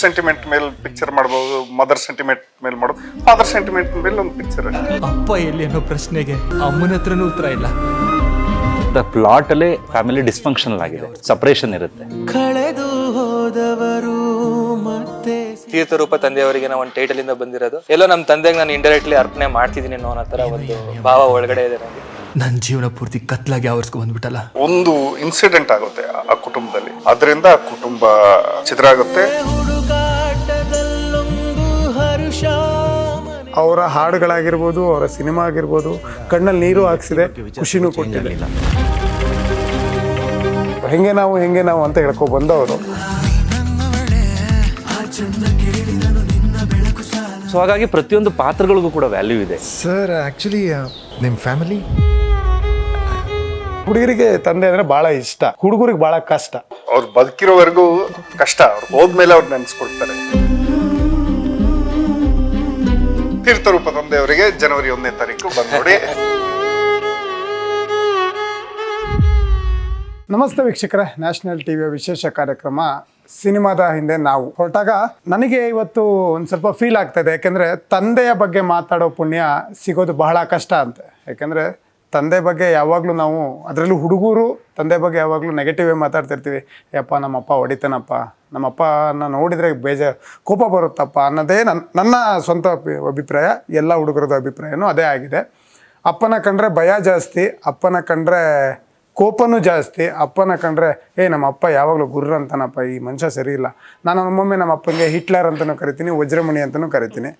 Sentiment ಮೇಲೆ picture ಮಾಡ್ಬೋದು, mother sentiment ಮೇಲೆ ಮಾಡೋದು, ಫಾದರ್ ಸೆಂಟಿಮೆಂಟ್ ಮೇಲೆ ಒಂದು ಪಿಕ್ಚರ್. ಅಪ್ಪ ಎಲ್ಲಿ ಅನ್ನೋ ಪ್ರಶ್ನೆಗೆ ಅಮ್ಮನ ಹತ್ರನೂ ಉತ್ತರ ಇಲ್ಲ. ದ ಪ್ಲಾಟ್ ಅಲ್ಲಿ ಫ್ಯಾಮಿಲಿ ಡಿಸ್ಫಂಕ್ಷನಲ್ ಆಗಿದೆ, ಸಪರೇಷನ್ ಇರುತ್ತೆ. ಕಳೆದು ಹೋದವರು ಮತ್ತೆ ತೀರ್ಥರೂಪ ತಂದೆಯವರಿಗೆ ನಾವು ಒಂದು ಟೈಟಲ್ ಇಂದ ಬಂದಿರೋದು. ಎಲ್ಲೋ ನಮ್ಮ ತಂದೆಗೆ ನಾನು ಇಂಡೈರೆಕ್ಟ್ಲಿ ಅರ್ಪಣೆ ಮಾಡ್ತಿದ್ದೀನಿ ಅನ್ನೋ ತರ ಒಂದು ಭಾವ ಒಳಗಡೆ ಇದೆ ನನಗೆ. ನನ್ನ ಜೀವನ ಪೂರ್ತಿ ಕತ್ಲಾಗಿ ಆವರಿಸ್ಕೊಂಡ್ ಬಂದ್ಬಿಟ್ಟಲ್ಲ. ಒಂದು ಇನ್ಸಿಡೆಂಟ್ ಆಗುತ್ತೆ ಆ ಕುಟುಂಬದಲ್ಲಿ, ಅದರಿಂದ ಆ ಕುಟುಂಬ ಚಿತ್ರ ಆಗುತ್ತೆ. ಅವರ ಹಾಡುಗಳಾಗಿರ್ಬೋದು, ಅವರ ಸಿನಿಮಾ ಆಗಿರ್ಬೋದು, ಕಣ್ಣಲ್ಲಿ ನೀರು ಹಾಕ್ಸಿದೆ, ಖುಷಿನೂ ಕೊಟ್ಟಿದೆ. ಹೆಂಗೆ ನಾವು ಅಂತ ಹೇಳ್ಕೊ ಬಂದವರು. ಸೊ ಹಾಗಾಗಿ ಪ್ರತಿಯೊಂದು ಪಾತ್ರಗಳಿಗೂ ಕೂಡ ವ್ಯಾಲ್ಯೂ ಇದೆ. ಸರ್ ಆಕ್ಚುಲಿ ನಿಮ್ಮ ಫ್ಯಾಮಿಲಿ ಹುಡುಗರಿಗೆ ತಂದೆ ಅಂದ್ರೆ ಬಹಳ ಇಷ್ಟ, ಹುಡುಗರಿಗೆ ಬಹಳ ಕಷ್ಟ. ಅವ್ರು ಬದುಕಿರೋವರೆಗೂ ಕಷ್ಟ, ಅವ್ರು ಹೋದ್ಮೇಲೆ ಅವ್ರು ನೆನ್ಸ್ಕೊಳ್ತಾರೆ. ತೀರ್ಥರೂಪ ತಂದೆಯವರಿಗೆ ಜನವರಿ 1ನೇ ತಾರೀಕು ಬಂದು ನೋಡಿ. ನಮಸ್ತೆ ವೀಕ್ಷಕರೇ, ನ್ಯಾಷನಲ್ ಟಿವಿಯ ವಿಶೇಷ ಕಾರ್ಯಕ್ರಮ ಸಿನಿಮಾದ ಹಿಂದೆ ನಾವು ಹೊರಟಾಗ ನನಗೆ ಇವತ್ತು ಒಂದು ಸ್ವಲ್ಪ ಫೀಲ್ ಆಗ್ತಾ ಇದೆ. ಯಾಕೆಂದರೆ ತಂದೆಯ ಬಗ್ಗೆ ಮಾತಾಡೋ ಪುಣ್ಯ ಸಿಗೋದು ಬಹಳ ಕಷ್ಟ ಅಂತ. ಯಾಕೆಂದರೆ ತಂದೆ ಬಗ್ಗೆ ಯಾವಾಗಲೂ ನಾವು, ಅದರಲ್ಲೂ ಹುಡುಗರು ತಂದೆ ಬಗ್ಗೆ ಯಾವಾಗಲೂ ನೆಗೆಟಿವೇ ಮಾತಾಡ್ತಿರ್ತೀವಿ. ಯಪ್ಪ ನಮ್ಮಪ್ಪ ಹೊಡಿತಾನಪ್ಪ, ನಮ್ಮಪ್ಪನ ನೋಡಿದರೆ ಕೋಪ ಬರುತ್ತಪ್ಪ ಅನ್ನೋದೇ ನನ್ನ ಸ್ವಂತ ಅಭಿಪ್ರಾಯ. ಎಲ್ಲ ಹುಡುಗರದ್ದು ಅಭಿಪ್ರಾಯನೂ ಅದೇ ಆಗಿದೆ. ಅಪ್ಪನ ಕಂಡ್ರೆ ಭಯ ಜಾಸ್ತಿ, ಅಪ್ಪನ ಕಂಡ್ರೆ ಕೋಪನೂ ಜಾಸ್ತಿ, ಅಪ್ಪನ ಕಂಡ್ರೆ ನಮ್ಮ ಅಪ್ಪ ಯಾವಾಗಲೂ ಗುರ್ರ ಅಂತಾನಪ್ಪ, ಈ ಮನುಷ್ಯ ಸರಿ ಇಲ್ಲ. ನಾನು ಒಮ್ಮೊಮ್ಮೆ ನಮ್ಮ ಅಪ್ಪನಿಗೆ ಹಿಟ್ಲರ್ ಅಂತಲೂ ಕರಿತೀನಿ, ವಜ್ರಮಣಿ ಅಂತಲೂ ಕರಿತೀನಿ.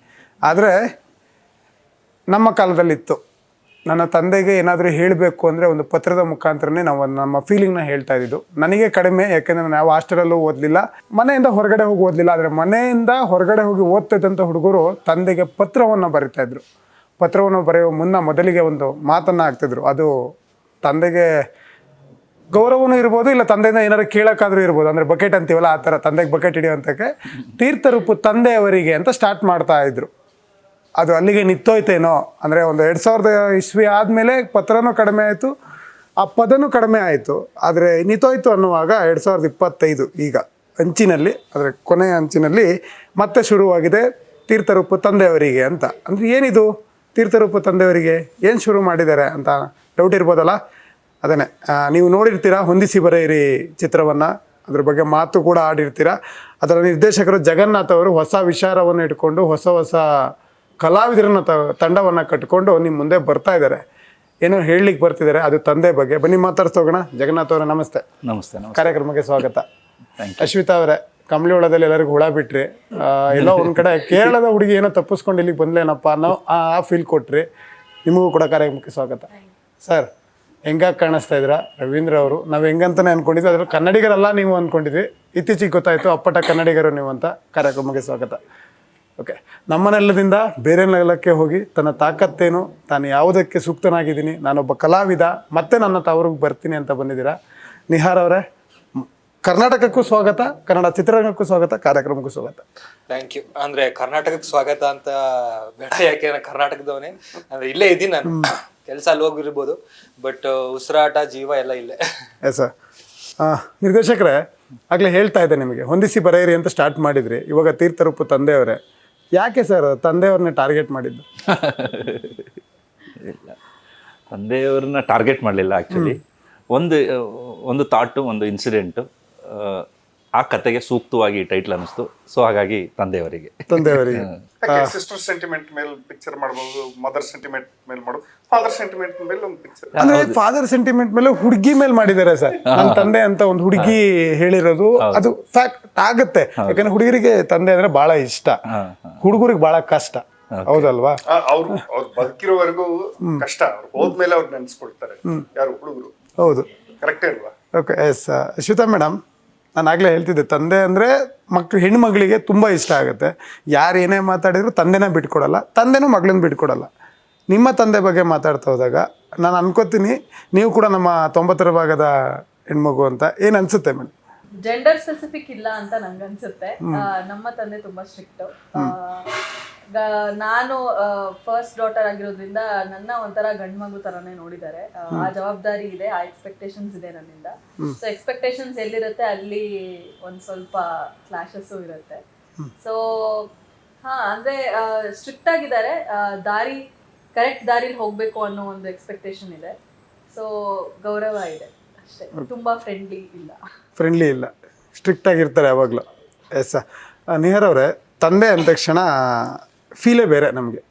ಆದರೆ ನಮ್ಮ ಕಾಲದಲ್ಲಿತ್ತು, ನನ್ನ ತಂದೆಗೆ ಏನಾದರೂ ಹೇಳಬೇಕು ಅಂದರೆ ಒಂದು ಪತ್ರದ ಮುಖಾಂತರನೇ ನಾವು ನಮ್ಮ ಫೀಲಿಂಗ್ನ ಹೇಳ್ತಾ ಇದ್ದಿದ್ದು. ನನಗೆ ಕಡಿಮೆ, ಯಾಕೆಂದರೆ ನಾವು ಹಾಸ್ಟೆಲಲ್ಲೂ ಓದಲಿಲ್ಲ, ಮನೆಯಿಂದ ಹೊರಗಡೆ ಹೋಗಿ ಓದಲಿಲ್ಲ. ಆದರೆ ಮನೆಯಿಂದ ಹೊರಗಡೆ ಹೋಗಿ ಓದ್ತಿದ್ದಂಥ ಹುಡುಗರು ತಂದೆಗೆ ಪತ್ರವನ್ನು ಬರಿತಾಯಿದ್ರು. ಪತ್ರವನ್ನು ಬರೆಯೋ ಮೊದಲಿಗೆ ಒಂದು ಮಾತನ್ನು ಹಾಕ್ತಿದ್ರು. ಅದು ತಂದೆಗೆ ಗೌರವನೂ ಇರ್ಬೋದು, ಇಲ್ಲ ತಂದೆಯಿಂದ ಏನಾದ್ರು ಕೇಳೋಕ್ಕಾದ್ರೂ ಇರ್ಬೋದು. ಅಂದರೆ ಬಕೆಟ್ ಅಂತೀವಲ್ಲ, ಆ ಥರ ತಂದೆಗೆ ಬಕೆಟ್ ಹಿಡಿಯೋಂಥಕ್ಕೆ ತೀರ್ಥರೂಪ ತಂದೆಯವರಿಗೆ ಅಂತ ಸ್ಟಾರ್ಟ್ ಮಾಡ್ತಾ ಇದ್ರು. ಅದು ಅಲ್ಲಿಗೆ ನಿಂತೋಯ್ತೇನೋ, ಅಂದರೆ ಒಂದು 2000 ಇಸ್ವಿ ಆದಮೇಲೆ ಪತ್ರನೂ ಕಡಿಮೆ ಆಯಿತು, ಆ ಪದನೂ ಕಡಿಮೆ ಆಯಿತು. ಆದರೆ ನಿಂತೋಯ್ತು ಅನ್ನುವಾಗ 2025 ಈಗ ಅಂಚಿನಲ್ಲಿ, ಅಂದರೆ ಕೊನೆಯ ಅಂಚಿನಲ್ಲಿ ಮತ್ತೆ ಶುರುವಾಗಿದೆ ತೀರ್ಥರೂಪ ತಂದೆಯವರಿಗೆ ಅಂತ. ಅಂದರೆ ಏನಿದು ತೀರ್ಥರೂಪ ತಂದೆಯವರಿಗೆ ಏನು ಶುರು ಮಾಡಿದ್ದಾರೆ ಅಂತ ಡೌಟ್ ಇರ್ಬೋದಲ್ಲ. ಅದನ್ನೇ ನೀವು ನೋಡಿರ್ತೀರ, ಹೊಂದಿಸಿ ಬರೆಯಿರಿ ಚಿತ್ರವನ್ನು, ಅದ್ರ ಬಗ್ಗೆ ಮಾತು ಕೂಡ ಆಡಿರ್ತೀರ. ಅದರ ನಿರ್ದೇಶಕರು ಜಗನ್ನಾಥ್ ಅವರು ಹೊಸ ವಿಚಾರವನ್ನು ಇಟ್ಕೊಂಡು ಹೊಸ ಕಲಾವಿದರನ್ನ ತಂಡವನ್ನು ಕಟ್ಕೊಂಡು ನಿಮ್ಮ ಮುಂದೆ ಬರ್ತಾ ಇದ್ದಾರೆ. ಏನೋ ಹೇಳಲಿಕ್ಕೆ ಬರ್ತಿದ್ದಾರೆ, ಅದು ತಂದೆ ಬಗ್ಗೆ. ಬನ್ನಿ ಮಾತಾಡ್ಸೋಗೋಣ. ಜಗನ್ನಾಥ್ ಅವರೇ ನಮಸ್ತೆ. ನಮಸ್ತೆ. ಕಾರ್ಯಕ್ರಮಕ್ಕೆ ಸ್ವಾಗತ. ಅಶ್ವಿತಾ ಅವರೇ, ಕಂಬಳಿ ಹೊಳದಲ್ಲಿ ಎಲ್ಲರಿಗೂ ಹುಳ ಬಿಟ್ರಿ, ಎಲ್ಲೋ ಒಂದು ಕಡೆ ಕೇರಳದ ಹುಡುಗಿ ಏನೋ ತಪ್ಪಿಸ್ಕೊಂಡು ಇಲ್ಲಿಗೆ ಬಂದ್ಲೇನಪ್ಪ ಅನ್ನೋ ಆ ಫೀಲ್ ಕೊಟ್ರಿ. ನಿಮಗೂ ಕೂಡ ಕಾರ್ಯಕ್ರಮಕ್ಕೆ ಸ್ವಾಗತ. ಸರ್, ಹೆಂಗಾಗಿ ಕಾಣಿಸ್ತಾ ಇದ್ದೀರಾ ರವೀಂದ್ರ ಅವರು? ನಾವು ಹೆಂಗಂತಾನೆ ಅಂದ್ಕೊಂಡಿದ್ವಿ, ಅದ್ರಲ್ಲಿ ಕನ್ನಡಿಗರಲ್ಲ ನೀವು ಅಂದ್ಕೊಂಡಿದ್ವಿ. ಇತ್ತೀಚೆಗೆ ಗೊತ್ತಾಯಿತು ಅಪ್ಪಟ ಕನ್ನಡಿಗರು ನೀವು ಅಂತ. ಕಾರ್ಯಕ್ರಮಕ್ಕೆ ಸ್ವಾಗತ. ಓಕೆ, ನಮ್ಮನೆಲ್ಲದಿಂದ ಬೇರೆ ನೆಲಕ್ಕೆ ಹೋಗಿ ತನ್ನ ತಾಕತ್ತೇನು, ತಾನು ಯಾವುದಕ್ಕೆ ಸೂಕ್ತನಾಗಿದ್ದೀನಿ, ನಾನೊಬ್ಬ ಕಲಾವಿದ, ಮತ್ತೆ ನನ್ನ ತವರಿಗೆ ಬರ್ತೀನಿ ಅಂತ ಬಂದಿದ್ದೀರಾ. ನಿಹಾರ್ ಅವರೇ, ಕರ್ನಾಟಕಕ್ಕೂ ಸ್ವಾಗತ, ಕನ್ನಡ ಚಿತ್ರರಂಗಕ್ಕೂ ಸ್ವಾಗತ, ಕಾರ್ಯಕ್ರಮಕ್ಕೂ ಸ್ವಾಗತ. Thank you. ಅಂದ್ರೆ ಕರ್ನಾಟಕಕ್ಕೆ ಸ್ವಾಗತ ಅಂತ ಬೇಡ, ಯಾಕೆ ನಾನು ಕರ್ನಾಟಕದವನೇ. ಅಂದ್ರೆ ಇಲ್ಲೇ ಇದ್ದೀನಿ, ನಾನು ಕೆಲಸ ಅಲ್ಲಿ ಹೋಗಿರ್ಬೋದು, ಬಟ್ ಉಸಿರಾಟ ಜೀವ ಎಲ್ಲ ಇಲ್ಲೇ. Yes sir. ನಿರ್ದೇಶಕರೇ, ಆಗಲೇ ಹೇಳ್ತಾ ಇದ್ದೆ ನಿಮಗೆ, ಹೊಂದಿಸಿ ಬರೆಯಿರಿ ಅಂತ ಸ್ಟಾರ್ಟ್ ಮಾಡಿದ್ರಿ. ಇವಾಗ ತೀರ್ಥರೂಪ ತಂದೆಯವರೇ, ಯಾಕೆ ಸರ್ ತಂದೆಯವ್ರನ್ನ ಟಾರ್ಗೆಟ್ ಮಾಡಿದ್ದು? ಇಲ್ಲ, ತಂದೆಯವ್ರನ್ನ ಟಾರ್ಗೆಟ್ ಮಾಡಲಿಲ್ಲ. ಆ್ಯಕ್ಚುಲಿ ಒಂದು ಥಾಟು, ಒಂದು ಇನ್ಸಿಡೆಂಟು ಆ ಕತೆಗೆ ಸೂಕ್ತವಾಗಿ ಟೈಟ್ಲ್ ಅನ್ನಿಸ್ತು. ಸೊ ಹಾಗಾಗಿ ತಂದೆಯವರಿಗೆ. ಸಿಸ್ಟರ್ ಸೆಂಟಿಮೆಂಟ್ ಮೇಲೆ ಪಿಕ್ಚರ್ ಮಾಡ್ಬೋದು, ಮದರ್ ಸೆಂಟಿಮೆಂಟ್ ಮೇಲೆ ಮಾಡೋದು, ಫಾದರ್ ಸೆಂಟಿಮೆಂಟ್ ಮೇಲೆ ಒಂದು ಪಿಕ್ಚರ್. ಅಂದ್ರೆ ಫಾದರ್ ಸೆಂಟಿಮೆಂಟ್ ಮೇಲೆ ಹುಡುಗಿ ಮೇಲೆ ಮಾಡಿದ್ದಾರೆ ಸರ್. ನನ್ನ ತಂದೆ ಅಂತ ಒಂದು ಹುಡುಗಿ ಹೇಳಿರೋದು ಅದು ಫ್ಯಾಕ್ಟ್ ಆಗುತ್ತೆ. ಯಾಕಂದ್ರೆ ಹುಡುಗರಿಗೆ ತಂದೆ ಅಂದ್ರೆ ಬಹಳ ಇಷ್ಟ, ಹುಡುಗರಿಗೆ ಬಹಳ ಕಷ್ಟ. ಹೌದಲ್ವಾ? ಅವ್ರು ಬದುಕಿರೋವರೆಗೂ ಕಷ್ಟ, ಅವ್ರು ಹೋದ್ಮೇಲೆ ಅವ್ರು ನೆನ್ಸ್ಕೊಳ್ತಾರೆ ಯಾರು ಹುಡುಗರು. ಹೌದು, ಕರೆಕ್ಟೇ ಅಲ್ವಾ? Okay, S. ಶ್ವೇತಾ ಮೇಡಮ್, ನಾನು ಆಗಲೇ ಹೇಳ್ತಿದ್ದೆ, ತಂದೆ ಅಂದರೆ ಹೆಣ್ಮಗಳಿಗೆ ತುಂಬ ಇಷ್ಟ ಆಗುತ್ತೆ. ಯಾರು ಏನೇ ಮಾತಾಡಿದ್ರು ತಂದೆನೇ ಬಿಟ್ಕೊಡಲ್ಲ, ತಂದೆನೂ ಮಗಳನ್ನ ಬಿಟ್ಕೊಡಲ್ಲ. ನಿಮ್ಮ ತಂದೆ ಬಗ್ಗೆ ಮಾತಾಡ್ತಾ ಹೋದಾಗ ನಾನು ಅನ್ಕೋತೀನಿ ನೀವು ಕೂಡ ನಮ್ಮ 90ರ ಭಾಗದ ಹೆಣ್ಮಗು ಅಂತ. ಏನು ಅನ್ಸುತ್ತೆ ಮೇಡಮ್? ಜೆಂಡರ್ ಸ್ಪೆಸಿಫಿಕ್ ಇಲ್ಲ ಅಂತ ನಂಗನ್ಸುತ್ತೆ. ನಮ್ಮ ತಂದೆ ತುಂಬಾ ಸ್ಟ್ರಿಕ್ಟ್. ನಾನು ಫಸ್ಟ್ ಡಾಟರ್ ಆಗಿರೋದ್ರಿಂದ ನನ್ನ ಒಂಥರ ಗಂಡು ಮಗು ತರನೇ ನೋಡಿದ್ದಾರೆ. ಆ ಜವಾಬ್ದಾರಿ ಇದೆ, ಆ ಎಕ್ಸ್ಪೆಕ್ಟೇಷನ್ಸ್ ಇದೆ ನನ್ನಿಂದ. ಸೊ ಎಕ್ಸ್ಪೆಕ್ಟೇಷನ್ಸ್ ಎಲ್ಲಿರುತ್ತೆ ಅಲ್ಲಿ ಒಂದ್ ಸ್ವಲ್ಪ ಕ್ಲಾಶಸ್ಸು ಇರುತ್ತೆ. ಸೊ ಅಂದ್ರೆ ಸ್ಟ್ರಿಕ್ಟ್ ಆಗಿದ್ದಾರೆ, ಕರೆಕ್ಟ್ ದಾರಿಲಿ ಹೋಗ್ಬೇಕು ಅನ್ನೋ ಒಂದು ಎಕ್ಸ್ಪೆಕ್ಟೇಷನ್ ಇದೆ. ಸೊ ಗೌರವ ಇದೆ ಅಷ್ಟೇ, ತುಂಬಾ ಫ್ರೆಂಡ್ಲಿ ಇಲ್ಲ, ಸ್ಟ್ರಿಕ್ಟ್ ಆಗಿರ್ತಾರೆ ಯಾವಾಗಲೂ. ಎಸ್ ನಿಹಾರ್ ಅವರೇ, ತಂದೆ ಅಂದ ತಕ್ಷಣ ಫೀಲೇ ಬೇರೆ ನಮಗೆ.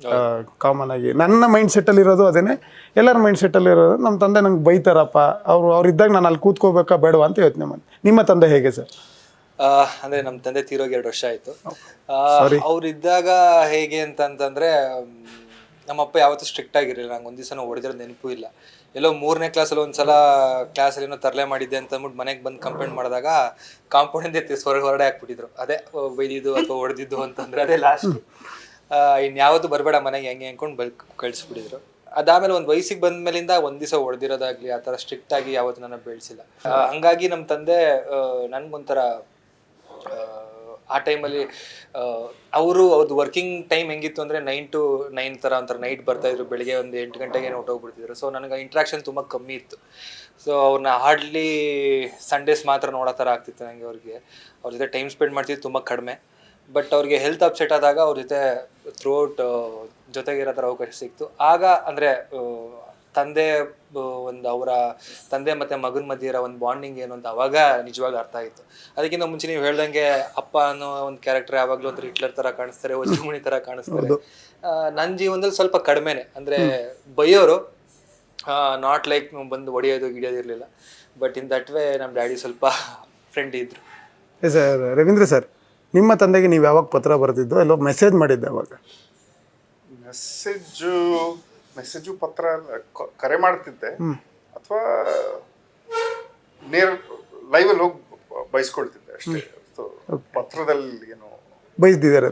ಕಾಮನ್ ಆಗಿ ನನ್ನ ಮೈಂಡ್ ಸೆಟ್ಟಲ್ಲಿ ಇರೋದು ಅದೇನೆ, ಎಲ್ಲರ ಮೈಂಡ್ ಸೆಟ್ಟಲ್ಲಿ ಇರೋದು ನಮ್ಮ ತಂದೆ ನಂಗೆ ಬೈತಾರಪ್ಪ, ಅವ್ರಿದ್ದಾಗ ನಾನು ಅಲ್ಲಿ ಕೂತ್ಕೋಬೇಕಾ ಬೇಡವಾ ಅಂತ ಯೋಚನೆ ಮಾಡಿ. ನಿಮ್ಮ ತಂದೆ ಹೇಗೆ ಸರ್? ಅಂದ್ರೆ ನಮ್ಮ ತಂದೆ ತೀರೋಗಿ 2 ವರ್ಷ ಆಯ್ತು. ಅವ್ರಿದ್ದಾಗ ಹೇಗೆ ಅಂತಂದ್ರೆ ನಮ್ಮಪ್ಪ ಯಾವತ್ತೂ ಸ್ಟ್ರಿಕ್ಟ್ ಆಗಿರಲಿಲ್ಲ. ನಂಗೆ ಒಂದ್ ದಿವಸ ಹೊಡೆದಿರೋ ನೆನಪು ಇಲ್ಲ. ಎಲ್ಲೋ 3ನೇ ಕ್ಲಾಸಲ್ಲಿ ಒಂದ್ಸಲ ಕ್ಲಾಸಲ್ಲಿ ಏನೋ ತರಲೆ ಮಾಡಿದ್ದೆ ಅಂತ ಅಂದ್ಬಿಟ್ಟು ಮನೆಗೆ ಬಂದು ಕಂಪ್ಲೇಂಟ್ ಮಾಡಿದಾಗ ಕಾಂಪೌಂಡಿಂದ ಹೊರಗಡೆ ಹಾಕ್ಬಿಟ್ಟಿದ್ರು. ಅದೇ ಬೈದಿದ್ದು ಅಥವಾ ಹೊಡೆದಿದ್ದು ಅಂತಂದ್ರೆ ಅದೇ ಲಾಸ್ಟ್. ಇನ್ಯಾವತ್ತೂ ಬರಬೇಡ ಮನೆಗೆ ಹೆಂಗೆ ಅನ್ಕೊಂಡು ಕಳಿಸ್ಬಿಟ್ಟಿದ್ರು. ಅದಾದ್ಮೇಲೆ ಒಂದು ವಯಸ್ಸಿಗೆ ಬಂದ ಮೇಲಿಂದ ಒಂದ್ ದಿವಸ ಹೊಡೆದಿರೋದಾಗ್ಲಿ ಆ ಥರ ಸ್ಟ್ರಿಕ್ಟ್ ಆಗಿ ಯಾವತ್ತೂ ನನ್ನ ಬೆಳೆಸಿಲ್ಲ. ಹಂಗಾಗಿ ನಮ್ಮ ತಂದೆ ನನ್ಗೊಂಥರ ಆ ಟೈಮಲ್ಲಿ ಅವ್ರದ್ದು ವರ್ಕಿಂಗ್ ಟೈಮ್ ಹೆಂಗಿತ್ತು ಅಂದರೆ 9 to 9 ಥರ ಒಂಥರ ನೈಟ್ ಬರ್ತಾಯಿದ್ರು. ಬೆಳಿಗ್ಗೆ ಒಂದು 8 ಗಂಟೆಗೆ ಹೊರಟೋಗ್ಬಿಡ್ತಿದ್ರು. ಸೊ ನನಗೆ ಇಂಟ್ರಾಕ್ಷನ್ ತುಂಬ ಕಮ್ಮಿ ಇತ್ತು. ಸೊ ಅವ್ರನ್ನ ಹಾರ್ಡ್ಲಿ ಸಂಡೇಸ್ ಮಾತ್ರ ನೋಡೋ ಥರ ಆಗ್ತಿತ್ತು ನನಗೆ. ಅವ್ರ ಜೊತೆ ಟೈಮ್ ಸ್ಪೆಂಡ್ ಮಾಡ್ತಿದ್ದು ತುಂಬ ಕಡಿಮೆ. ಬಟ್ ಅವ್ರಿಗೆ ಹೆಲ್ತ್ ಅಪ್ಸೆಟ್ ಆದಾಗ ಅವ್ರ ಜೊತೆ ಥ್ರೂಔಟ್ ಜೊತೆಗಿರೋ ಥರ ಅವಕಾಶ ಸಿಕ್ತು. ಆಗ ಅಂದರೆ ತಂದೆ ಒಂದು ಅವರ ತಂದೆ ಮತ್ತು ಮಗನ ಮಧ್ಯೆ ಇರೋ ಒಂದು ಬಾಂಡಿಂಗ್ ಏನು ಅಂತ ಅವಾಗ ನಿಜವಾಗ ಅರ್ಥ ಆಯಿತು. ಅದಕ್ಕಿಂತ ಮುಂಚೆ ನೀವು ಹೇಳ್ದಂಗೆ ಅಪ್ಪ ಅನ್ನೋ ಒಂದು ಕ್ಯಾರೆಕ್ಟರ್ ಯಾವಾಗಲೂ ಒಂದು ಹಿಟ್ಲರ್ ಥರ ಕಾಣಿಸ್ತಾರೆ, ವಜ್ರಮುನಿ ಥರ ಕಾಣಿಸ್ತಾರೆ. ನನ್ನ ಜೀವನದಲ್ಲಿ ಸ್ವಲ್ಪ ಕಡಿಮೆನೆ, ಅಂದರೆ ಬೈಯೋರು, ನಾಟ್ ಲೈಕ್ ಬಂದು ಹೊಡೆಯೋದು ಗಿಡಿಯೋದಿರಲಿಲ್ಲ. ಬಟ್ ಇನ್ ದಟ್ ವೇ ನಮ್ಮ ಡ್ಯಾಡಿ ಸ್ವಲ್ಪ ಫ್ರೆಂಡ್ ಇದ್ರು. ಸರ್ ರವೀಂದ್ರ ಸರ್, ನಿಮ್ಮ ತಂದೆಗೆ ನೀವು ಯಾವಾಗ ಪತ್ರ ಬರೆದಿದ್ದು, ಎಲ್ಲೋ ಮೆಸೇಜ್ ಮಾಡಿದ್ದೆ ಅವಾಗ? ಮೆಸೇಜು ಪತ್ರ ಕರೆ ಮಾಡ್ತಿದ್ದೆ, ಅಥವಾ ನೇರ ಲೈವಲ್ಲಿ ಹೋಗಿ ಬಯಸ್ಕೊಳ್ತಿದ್ದೆ ಅಷ್ಟೇ. ಪತ್ರದಲ್ಲಿ ಏನು ಬೈದಿದ್ದಾರೆ?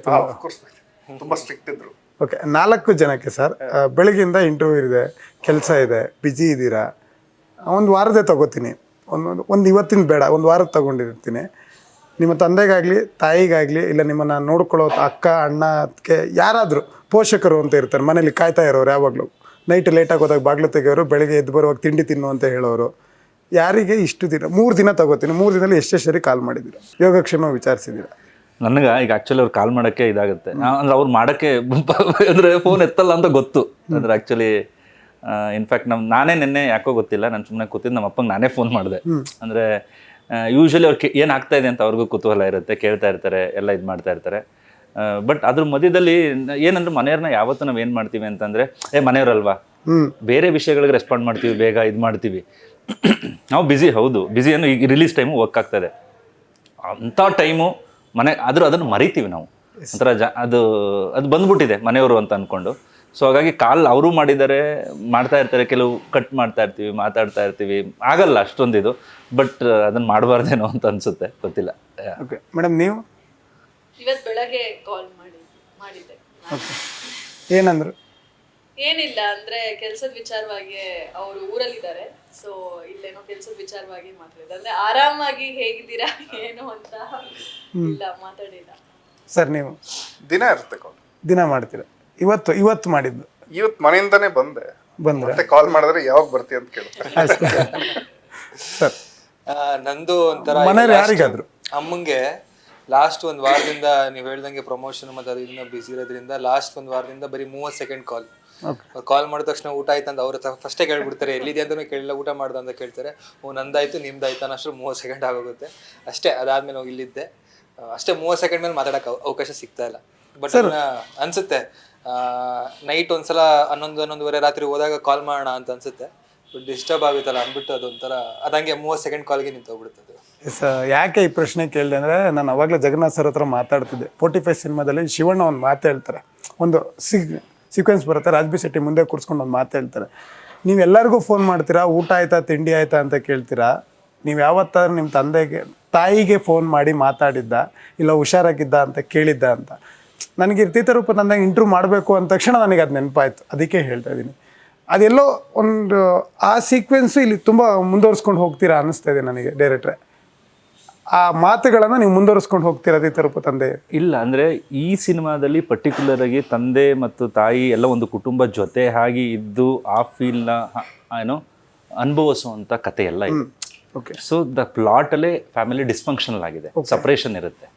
ತುಂಬಾ ಸ್ಟ್ರಿಕ್ಟ್ ಇದ್ರು. ಓಕೆ, 4 ಜನಕ್ಕೆ ಸರ್, ಬೆಳಗ್ಗೆಯಿಂದ ಇಂಟರ್ವ್ಯೂ ಇದೆ, ಕೆಲಸ ಇದೆ, ಬ್ಯುಸಿ ಇದ್ದೀರಾ, ಒಂದು ವಾರದೇ ತಗೋತೀನಿ, ಒಂದು ಇವತ್ತಿನ ಬೇಡ, ಒಂದು ವಾರದ ತಗೊಂಡಿರ್ತೀನಿ. ನಿಮ್ಮ ತಂದೆಗಾಗಲಿ ತಾಯಿಗಾಗಲಿ ಇಲ್ಲ ನಿಮ್ಮನ್ನು ನೋಡ್ಕೊಳ್ಳೋ ಅಕ್ಕ ಅಣ್ಣ ಅದಕ್ಕೆ ಯಾರಾದರೂ ಪೋಷಕರು ಅಂತ ಇರ್ತಾರೆ ಮನೇಲಿ, ಕಾಯ್ತಾ ಇರೋರು, ಯಾವಾಗಲೂ ನೈಟ್ ಲೇಟಾಗಿ ಹೋದಾಗ ಬಾಗಿಲು ತೆಗೆಯೋರು, ಬೆಳಗ್ಗೆ ಎದ್ದು ಬರುವಾಗ ತಿಂಡಿ ತಿನ್ನು ಅಂತ ಹೇಳೋರು. ಯಾರಿಗೆ ಇಷ್ಟು ದಿನ 3 ದಿನ ತಗೋತೀನಿ, 3 ದಿನದಲ್ಲಿ ಎಷ್ಟೇ ಸರಿ ಕಾಲ್ ಮಾಡಿದ್ದೀರಾ, ಯೋಗಕ್ಷೇಮ ವಿಚಾರಿಸಿದ್ದೀರಾ? ನನಗೆ ಈಗ ಆ್ಯಕ್ಚುಲಿ ಅವ್ರು ಕಾಲ್ ಮಾಡೋಕ್ಕೆ ಇದಾಗುತ್ತೆ. ಅಂದ್ರೆ ಅವ್ರು ಮಾಡೋಕ್ಕೆ ಅಂದರೆ ಫೋನ್ ಎತ್ತಲ್ಲ ಅಂತ ಗೊತ್ತು. ಅಂದರೆ ಆ್ಯಕ್ಚುಲಿ ಇನ್ಫ್ಯಾಕ್ಟ್ ನಾನೇ ನಿನ್ನೆ ಯಾಕೋ ಗೊತ್ತಿಲ್ಲ, ನಾನು ಸುಮ್ಮನೆ ಕೂತಿದ್ದು ನಮ್ಮ ಅಪ್ಪಂಗೆ ನಾನೇ ಫೋನ್ ಮಾಡಿದೆ. ಅಂದರೆ ಯೂಶ್ವಲಿ ಅವ್ರಿಗೆ ಏನಾಗ್ತಾ ಇದೆ ಅಂತ ಅವ್ರಿಗೂ ಕುತೂಹಲ ಇರುತ್ತೆ, ಕೇಳ್ತಾ ಇರ್ತಾರೆ, ಎಲ್ಲ ಇದು ಮಾಡ್ತಾ ಇರ್ತಾರೆ. ಬಟ್ ಅದ್ರ ಮಧ್ಯದಲ್ಲಿ ಏನಂದ್ರೆ ಮನೆಯವ್ರನ್ನ ಯಾವತ್ತೂ ನಾವು ಏನು ಮಾಡ್ತೀವಿ ಅಂತಂದರೆ, ಮನೆಯವ್ರಲ್ವಾ, ಬೇರೆ ವಿಷಯಗಳಿಗೆ ರೆಸ್ಪಾಂಡ್ ಮಾಡ್ತೀವಿ, ಬೇಗ ಇದು ಮಾಡ್ತೀವಿ. ನಾವು ಬ್ಯುಸಿ, ಹೌದು ಬ್ಯುಸಿಯನ್ನು ಈಗ ರಿಲೀಸ್ ಟೈಮು ವರ್ಕ್ ಆಗ್ತದೆ ಅಂಥ ಟೈಮು ಅದನ್ನು ಮರಿತೀವಿ ನಾವು. ಒಂಥರ ಅದು ಬಂದ್ಬಿಟ್ಟಿದೆ ಮನೆಯವರು ಅಂತ ಅಂದ್ಕೊಂಡು. ಸೊ ಹಾಗಾಗಿ ಕಾಲ್ ಅವರು ಮಾಡ್ತಾ ಇರ್ತಾರೆ, ಕೆಲವು ಕಟ್ ಮಾಡ್ತಾ ಇರ್ತೀವಿ, ಮಾತಾಡ್ತಾ ಇರ್ತೀವಿ, ಆಗಲ್ಲ ಅಷ್ಟೊಂದಿದು. ಬಟ್ ಅದನ್ನು ಮಾಡಬಾರ್ದೇನೋ ಅಂತ ಅನ್ಸುತ್ತೆ, ಗೊತ್ತಿಲ್ಲ. ಓಕೆ ಮೇಡಮ್, ನೀವು ಇವತ್ತು ಬೆಳಗ್ಗೆ ಕಾಲ್ ಮಾಡಿದ್ದೆ. ಏನಂದ್ರು? ಏನಿಲ್ಲ, ಅಂದ್ರೆ ಕೆಲಸದ ವಿಚಾರವಾಗಿ ಅವರು ಊರಲ್ಲಿದ್ದಾರೆ. ಸೊ ಇಲ್ಲೇನೋ ಕೆಲಸದ ವಿಚಾರವಾಗಿ ಮಾತಾಡಿದ, ಅಂದ್ರೆ ಆರಾಮಾಗಿ ಹೇಗಿದ್ದೀರಾ ಏನು ಅಂತ ಇಲ್ಲ ಮಾತಾಡಿಲ್ಲ. ಸರ್ ನೀವು ದಿನ ಇರುತ್ತೆ ಕಾಲ್? ದಿನ ಮಾಡ್ತೀರಾ? ಇವತ್ತು ಮಾಡಿದ್ದು? ಇವತ್ತು ಮನೆಯಿಂದಾನೇ ಬಂದೆ. ಮತ್ತೆ ಕಾಲ್ ಮಾಡಿದ್ರೆ ಯಾವಾಗ ಬರ್ತೀಯ ಅಂತ ಕೇಳ್ತಾರೆ. ಸರ್ ನಂದು ಒಂಥರ ಮನೇಲಿ ಯಾರಿಗಾದ್ರು ಅಮ್ಮಂಗೆ ಲಾಸ್ಟ್ 1 ವಾರದಿಂದ ನೀವು ಹೇಳ್ದಂಗೆ ಪ್ರಮೋಷನ್ ಮತ್ತು ಅದರಿಂದ ಬಿಸಿ ಇರೋದ್ರಿಂದ ಲಾಸ್ಟ್ 1 ವಾರದಿಂದ ಬರೀ 30 ಸೆಕೆಂಡ್ ಕಾಲ್ ಮಾಡಿದ ತಕ್ಷಣ ಊಟ ಆಯ್ತು ಅಂತ ಅವ್ರ ಫಸ್ಟೇ ಕೇಳ್ಬಿಡ್ತಾರೆ. ಎಲ್ಲಿದೆ ಅಂತಲೂ ಕೇಳಿಲ್ಲ, ಊಟ ಮಾಡ್ದ ಅಂತ ಕೇಳ್ತಾರೆ. ನಂದಾಯ್ತು ನಿಮ್ದಾಯ್ತು ಅನ್ನೋಷ್ಟು 30 ಸೆಕೆಂಡ್ ಆಗೋಗುತ್ತೆ ಅಷ್ಟೇ. ಅದಾದ್ಮೇಲೆ ಹೋಗಿ ಇಲ್ಲಿದ್ದೆ ಅಷ್ಟೇ. 30 ಸೆಕೆಂಡ್ ಮೇಲೆ ಮಾತಾಡೋಕೆ ಅವಕಾಶ ಸಿಗ್ತಾ ಇಲ್ಲ. ಬಟ್ ಅನ್ಸುತ್ತೆ ನೈಟ್ ಒಂದ್ಸಲ 11:30 ರಾತ್ರಿ ಹೋದಾಗ ಕಾಲ್ ಮಾಡೋಣ ಅಂತ ಅನ್ಸುತ್ತೆ. ಬಟ್ ಡಿಸ್ಟರ್ಬ್ ಆಗುತ್ತಲ್ಲ ಅಂದ್ಬಿಟ್ಟು ಅದೊಂಥರ ಅದಂಗೆ 30 ಸೆಕೆಂಡ್ ಕಾಲ್ಗೆ ನಿಂತೋಗ್ಬಿಡುತ್ತೆ. ಯಾಕೆ ಈ ಪ್ರಶ್ನೆ ಕೇಳಿದೆ ಅಂದರೆ, ನಾನು ಅವಾಗಲೇ ಜಗನ್ನಾಥ್ ಸರ್ ಹತ್ರ ಮಾತಾಡ್ತಿದ್ದೆ. 45 ಸಿನಿಮಾದಲ್ಲಿ ಶಿವಣ್ಣ ಒಂದು ಮಾತು ಹೇಳ್ತಾರೆ, ಒಂದು ಸೀಕ್ವೆನ್ಸ್ ಬರುತ್ತೆ, ರಾಜ್ಬಿ ಶೆಟ್ಟಿ ಮುಂದೆ ಕೂರಿಸ್ಕೊಂಡು ಒಂದು ಮಾತು ಹೇಳ್ತಾರೆ, ನೀವೆಲ್ಲರಿಗೂ ಫೋನ್ ಮಾಡ್ತೀರಾ, ಊಟ ಆಯ್ತಾ ತಿಂಡಿ ಆಯ್ತಾ ಅಂತ ಕೇಳ್ತೀರಾ, ನೀವು ಯಾವತ್ತಾದ್ರೂ ನಿಮ್ಮ ತಾಯಿಗೆ ಫೋನ್ ಮಾಡಿ ಮಾತಾಡಿದ್ದ, ಇಲ್ಲ ಹುಷಾರಾಗಿದ್ದ ಅಂತ ಕೇಳಿದ್ದ ಅಂತ. ನನಗೆ ಇರ್ತಿತ್ತ ರೂಪ ತಂದಾಗ ಇಂಟ್ರ್ಯೂ ಮಾಡಬೇಕು ಅಂದ ತಕ್ಷಣ ನನಗೆ ಅದು ನೆನಪಾಯ್ತು, ಅದಕ್ಕೆ ಹೇಳ್ತಾ ಇದ್ದೀನಿ. ಅದೆಲ್ಲೋ ಒಂದು ಆ ಸೀಕ್ವೆನ್ಸು ಇಲ್ಲಿ ತುಂಬ ಮುಂದುವರ್ಸ್ಕೊಂಡು ಹೋಗ್ತೀರಾ ಅನ್ನಿಸ್ತಾ ಇದೆ ನನಗೆ ಡೈರೆಕ್ಟ್ರೆ. ಆ ಮಾತುಗಳನ್ನು ನೀವು ಮುಂದುವರಿಸ್ಕೊಂಡು ಹೋಗ್ತಿರೋದು ಈ ತರಪು ತಂದೆ? ಇಲ್ಲ ಅಂದರೆ ಈ ಸಿನಿಮಾದಲ್ಲಿ ಪರ್ಟಿಕ್ಯುಲರ್ ಆಗಿ ತಂದೆ ಮತ್ತು ತಾಯಿ ಎಲ್ಲ ಒಂದು ಕುಟುಂಬ ಜೊತೆ ಆಗಿ ಇದ್ದು ಆ ಫೀಲ್ನ ಏನೋ ಅನುಭವಿಸುವಂಥ ಕತೆ ಎಲ್ಲ ಇದೆ. ಓಕೆ. ಸೊ ದ ಪ್ಲಾಟಲ್ಲೇ ಫ್ಯಾಮಿಲಿ ಡಿಸ್ಫಂಕ್ಷನಲ್ ಆಗಿದೆ, ಸಪ್ರೇಷನ್ ಇರುತ್ತೆ.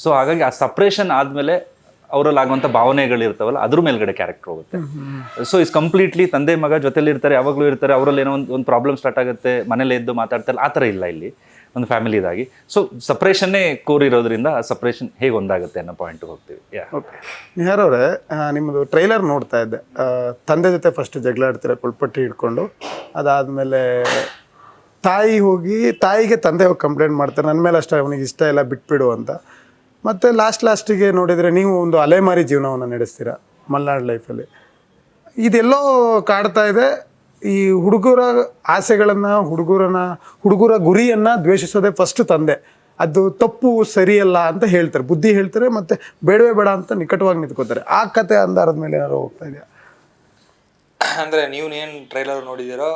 ಸೊ ಹಾಗಾಗಿ ಆ ಸಪ್ರೇಷನ್ ಆದಮೇಲೆ ಅವರಲ್ಲಿ ಆಗುವಂಥ ಭಾವನೆಗಳಿರ್ತಾವಲ್ಲ ಅದ್ರ ಮೇಲ್ಗಡೆ ಕ್ಯಾರೆಕ್ಟರ್ ಹೋಗುತ್ತೆ. ಸೊ ಇಸ್ ಕಂಪ್ಲೀಟ್ಲಿ ತಂದೆ ಮಗ ಜೊತೆಲಿ ಇರ್ತಾರೆ, ಯಾವಾಗಲೂ ಇರ್ತಾರೆ, ಅವರಲ್ಲಿ ಏನೋ ಒಂದು ಪ್ರಾಬ್ಲಮ್ ಸ್ಟಾರ್ಟ್ ಆಗುತ್ತೆ, ಮನೇಲಿ ಎದ್ದು ಮಾತಾಡ್ತಾರೆ, ಆ ಥರ ಇಲ್ಲ ಇಲ್ಲಿ ಒಂದು ಫ್ಯಾಮಿಲಿದಾಗಿ. ಸೊ ಸಪ್ರೇಷನ್ನೇ ಕೋರ್ ಇರೋದ್ರಿಂದ ಆ ಸಪ್ರೇಷನ್ ಹೇಗೆ ಒಂದಾಗುತ್ತೆ ಅನ್ನೋ ಪಾಯಿಂಟ್ಗೆ ಹೋಗ್ತೀವಿ. ಓಕೆ. ನಿಹಾರವ್ರೆ, ನಿಮ್ಮದು ಟ್ರೈಲರ್ ನೋಡ್ತಾ ಇದ್ದೆ. ತಂದೆ ಜೊತೆ ಫಸ್ಟ್ ಜಗಳ ಆಡ್ತೀರ ಕುಳ್ಪಟ್ಟಿ ಹಿಡ್ಕೊಂಡು, ಅದಾದಮೇಲೆ ತಾಯಿ ಹೋಗಿ ತಾಯಿಗೆ ತಂದೆ ಹೋಗಿ ಕಂಪ್ಲೇಂಟ್ ಮಾಡ್ತಾರೆ, ನನ್ನ ಮೇಲೆ ಅಷ್ಟೇ ಅವನಿಗೆ ಇಷ್ಟ ಇಲ್ಲ ಬಿಟ್ಬಿಡು ಅಂತ. ಮತ್ತು ಲಾಸ್ಟಿಗೆ ನೋಡಿದರೆ ನೀವು ಒಂದು ಅಲೆಮಾರಿ ಜೀವನವನ್ನು ನಡೆಸ್ತೀರ ಮಲೆನಾಡು ಲೈಫಲ್ಲಿ. ಇದೆಲ್ಲೋ ಕಾಡ್ತಾ ಇದೆ. ಈ ಹುಡುಗರ ಆಸೆಗಳನ್ನು ಹುಡುಗರ ಗುರಿಯನ್ನು ದ್ವೇಷಿಸೋದೇ ಫಸ್ಟ್ ತಂದೆ. ಅದು ತಪ್ಪು ಸರಿಯಲ್ಲ ಅಂತ ಹೇಳ್ತಾರೆ, ಬುದ್ಧಿ ಹೇಳ್ತಾರೆ, ಮತ್ತು ಬೇಡವೇ ಬೇಡ ಅಂತ ನಿಕಟವಾಗಿ ನಿಂತ್ಕೋತಾರೆ. ಆ ಕತೆ ಅಂದಾರದ ಮೇಲೆ ಏನಾದ್ರು ಹೋಗ್ತಾ ಇದೆಯಾ? ಅಂದ್ರೆ ನೀವು ಏನ್ ಟ್ರೈಲರ್ ನೋಡಿದಿರೋ